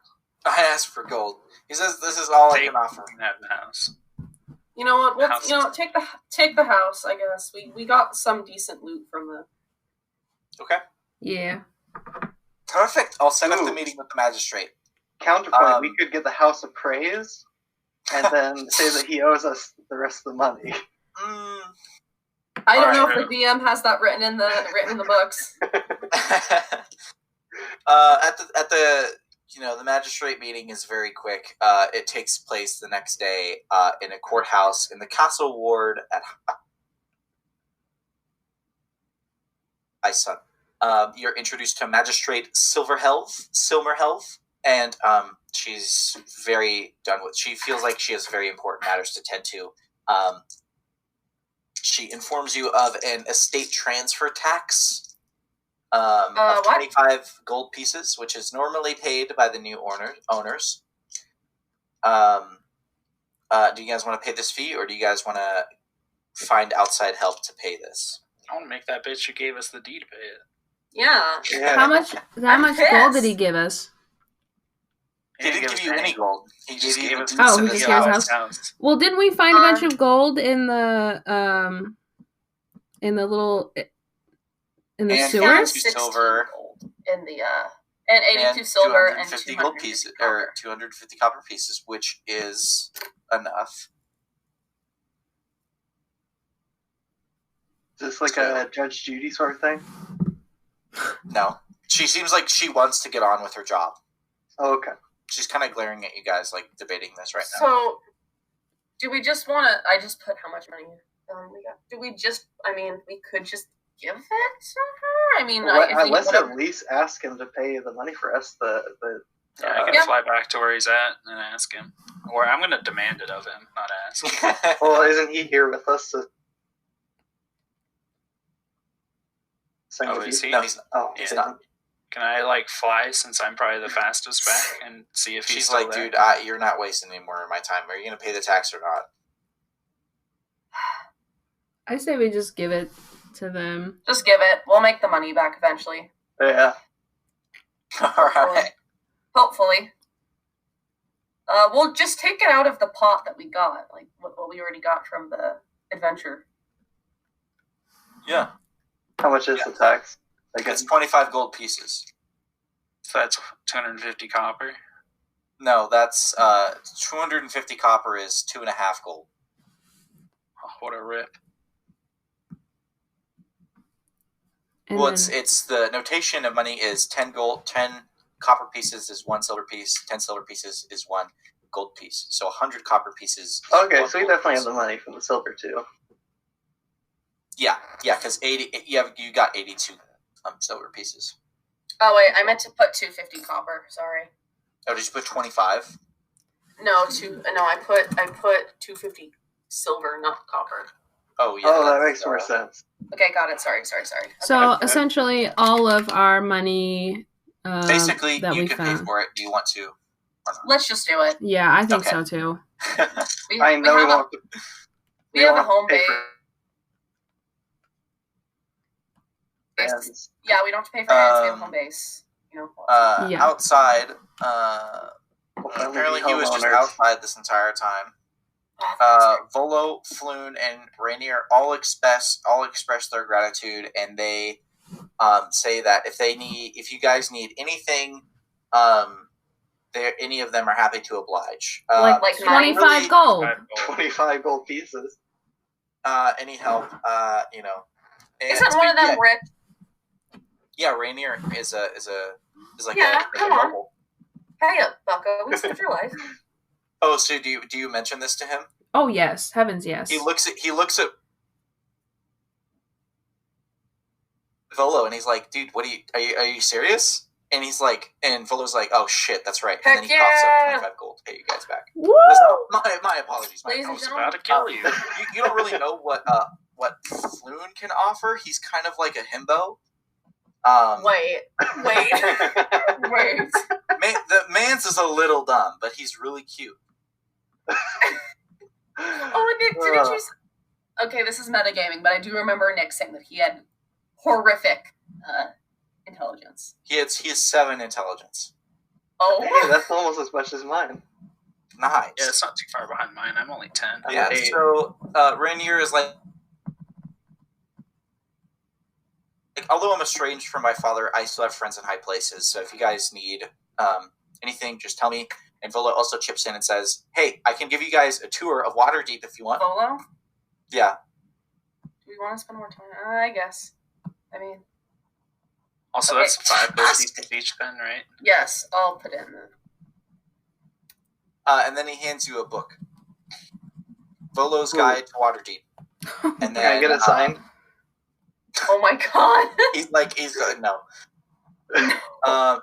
I asked for gold. He says this is all I Take can offer. that in the house. You know what? House. Take the house. I guess we got some decent loot from the. Okay. Yeah. Perfect. I'll set up the Ooh. meeting with the magistrate. Counterpoint, we could get the House of Praise and then say that he owes us the rest of the money. I don't know Alright. if the DM has that written in the books. At the magistrate meeting is very quick. It takes place the next day in a courthouse in the Castle Ward at High Sun. You're introduced to Magistrate Silmerhelf, and she's very done with. She feels like she has very important matters to tend to. She informs you of an estate transfer tax of What? 25 gold pieces, which is normally paid by the new owners. Do you guys want to pay this fee, or do you guys want to find outside help to pay this? I want to make that bitch who gave us the deed pay it. Yeah. Yeah. How much gold did he give us? He didn't give you any gold. He Just gave gave you us the Oh, deeds he of just his gave us house. house. Well, didn't we find a bunch of gold in the little In the And sewer? Found 2 16 silver. gold in the and 82 silver and 250 250 gold pieces, copper. or 250 copper pieces, which is enough. Is this like a Judge Judy sort of thing? No. She seems like she wants to get on with her job. Oh, okay. She's kind of glaring at you guys, like, debating this right now. So, do we just want to? I just put how much money we got. Do we just? I mean, we could just give it to her. I mean, Let's at least ask him to pay the money for us. Yeah, I can fly back to where he's at and ask him. Or I'm going to demand it of him, not ask. Well, isn't he here with us? To sing Oh, with is you? he? No, he's not. Oh, Yeah. he's not. Can I, like, fly since I'm probably the fastest back and see if he's She's still like, there? dude, you're not wasting any more of my time. Are you going to pay the tax or not? I say we just give it to them. Just give it. We'll make the money back eventually. Yeah. All right. Hopefully. We'll just take it out of the pot that we got, like what we already got from the adventure. Yeah. How much is the tax? Like It's 25 gold pieces. So that's 250 copper. No, that's 250 copper is 2.5 gold. Oh, what a rip. And Well, then, it's the notation of money is 10 copper pieces is 1 silver piece, 10 silver pieces is 1 gold piece. So 100 copper pieces. Is Okay, 1 so we gold definitely piece. have the money from the silver too. Yeah, because you got 82 silver pieces. Oh wait, I meant to put 250 copper. Sorry. Oh, did you put 25? No, I put 250 silver, not copper. Oh yeah. Oh, that makes more sense. Okay, got it. Sorry. Okay. so essentially, all of our money Basically, that you we can found. pay for it. Do you want to? Or not? Let's just do it. Yeah, I think Okay. so too. I know we won't. We have a won't home pay base. for Yeah, we don't have to pay for ads. We have a home base. You know. Yeah. Outside. Hopefully Apparently, we'll be he was just homeowners. outside this entire time. Volo, Floon, and Rainier all express their gratitude, and they say that if you guys need anything, any of them are happy to oblige. Like 25 really, gold. 25 gold pieces. Any help, you know. And Isn't one of them rich? Yeah, Rainier is like Yeah, a come on. noble. Hey up, Bucko. We saved your life. Oh, so do you mention this to him? Oh yes, heavens yes. He looks at Volo and he's like, dude, are you serious? And he's like, and Volo's like, oh shit, that's right. And Heck then he coughs yeah! up 25 gold to pay you guys back. Woo! My apologies. Ladies I and was gentlemen, about to kill you. You don't really know what Floon can offer. He's kind of like a himbo. Wait. The man's is a little dumb, but he's really cute. Oh, Nick, didn't you? Okay, this is metagaming, but I do remember Nick saying that he had horrific intelligence. He has 7 intelligence. Oh, Hey, that's almost as much as mine. Nice. Yeah, it's not too far behind mine. I'm only 10. Yeah, Hey. so Rainier is like, although I'm estranged from my father, I still have friends in high places. So if you guys need anything, just tell me. And Volo also chips in and says, hey, I can give you guys a tour of Waterdeep if you want. Volo? Yeah. Do we want to spend more time? I guess. I mean, Also, Okay. that's 5 gold pieces each then, right? yes, I'll put in the. And then he hands you a book. Volo's Guide to Waterdeep. And then Can I get it signed? Oh my god. he's no.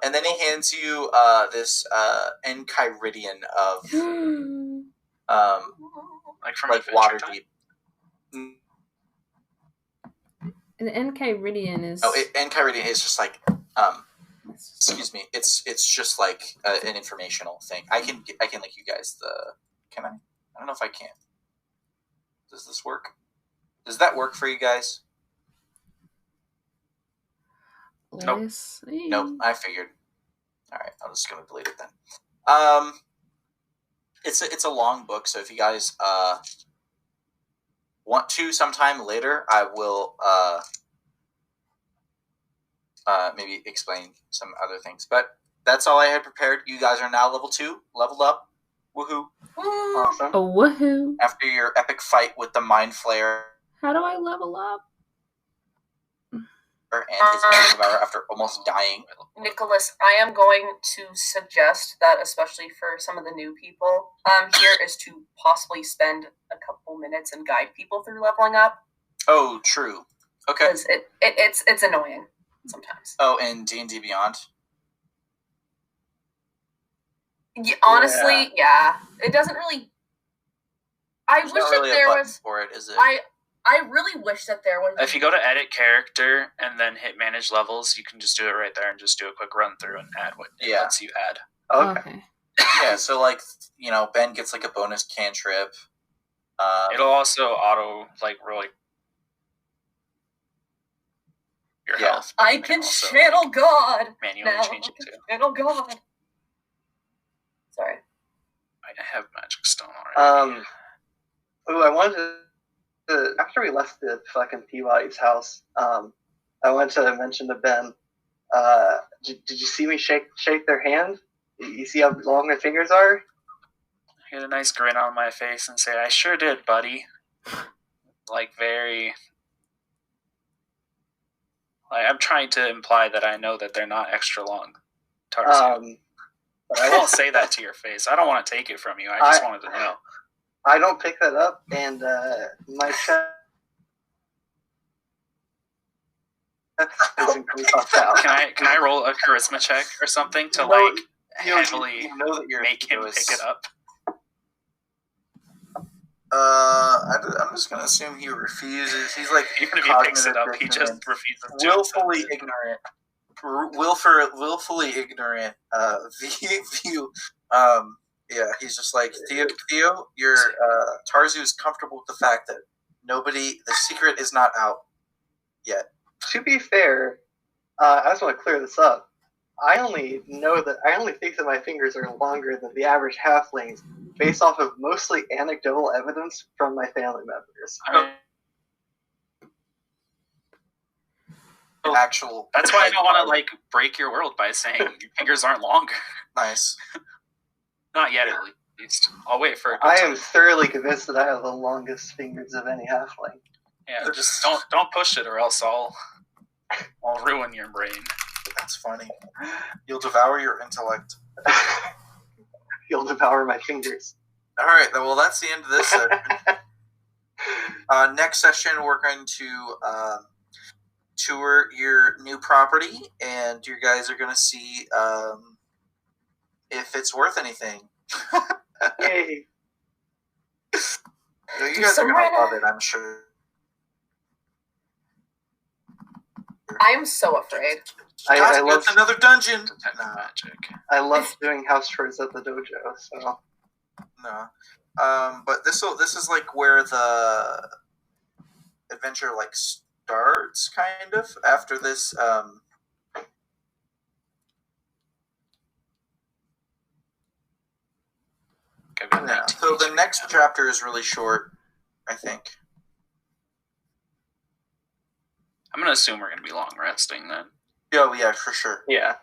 And then he hands you this Enchiridion of Like from like Adventure Time? Waterdeep. The Enchiridion is. Oh, Enchiridion is just like excuse me. It's just like an informational thing. I can link you guys the. Can I? I don't know if I can. Does this work? Does that work for you guys? Nope. Let's see. Nope. I figured. All right. I'm just gonna delete it then. It's a long book, so if you guys want to sometime later, I will maybe explain some other things. But that's all I had prepared. You guys are now level 2, leveled up. Woohoo! Awesome. Oh, woohoo! After your epic fight with the Mind Flayer How do I level up? and his Mind Devourer after almost dying. Nicholas, I am going to suggest that, especially for some of the new people here, is to possibly spend a couple minutes and guide people through leveling up. Oh, true. Okay. Because it's annoying sometimes. Oh, and D&D Beyond. Yeah, honestly, yeah. It doesn't really... I There's wish not really that there a button was... for it, is it? I really wish that there was... If you go to edit character and then hit manage levels, you can just do it right there and just do a quick run through and add what it lets you add. Okay. Yeah, so like, Ben gets like a bonus cantrip. It'll also auto roll your health. I can channel God manually now. change it too. Channel God. Sorry. I have magic stone already. I wanted to, after we left the fucking Peabody's house, I wanted to mention to Ben, did you see me shake their hand? You see how long their fingers are? I get a nice grin on my face and say, I sure did, buddy. Very... I'm trying to imply that I know that they're not extra long. Tarzu. But I won't say that to your face. I don't want to take it from you. I just wanted to know. I don't pick that up, and my chest isn't puffed out. Can I roll a charisma check or something to heavily make him pick it up? I'm just gonna assume he refuses. He's even if he picks it up, he just refuses to. Willfully ignorant. Willfully ignorant. View. Yeah, he's just like, Theo, your Tarzu is comfortable with the fact that the secret is not out yet. To be fair, I just want to clear this up. I only think that my fingers are longer than the average halflings, based off of mostly anecdotal evidence from my family members. Actual. That's why I don't want to break your world by saying your fingers aren't longer. Nice. Not yet, at least. I'll wait for it. I am thoroughly convinced that I have the longest fingers of any halfling. Yeah, just don't push it, or else I'll ruin your brain. That's funny. You'll devour your intellect. You'll devour my fingers. All right. Well, that's the end of this session. Next session, we're going to tour your new property, and you guys are going to see if it's worth anything. Yay! You guys are going to love it, I'm sure. I am so afraid. I love another dungeon. Magic. I love doing house chores at the dojo. So no, but this is where the adventure starts, kind of after this. Yeah. So the next chapter is really short, I think. I'm gonna assume we're gonna be long resting then. Oh yeah, for sure. Yeah.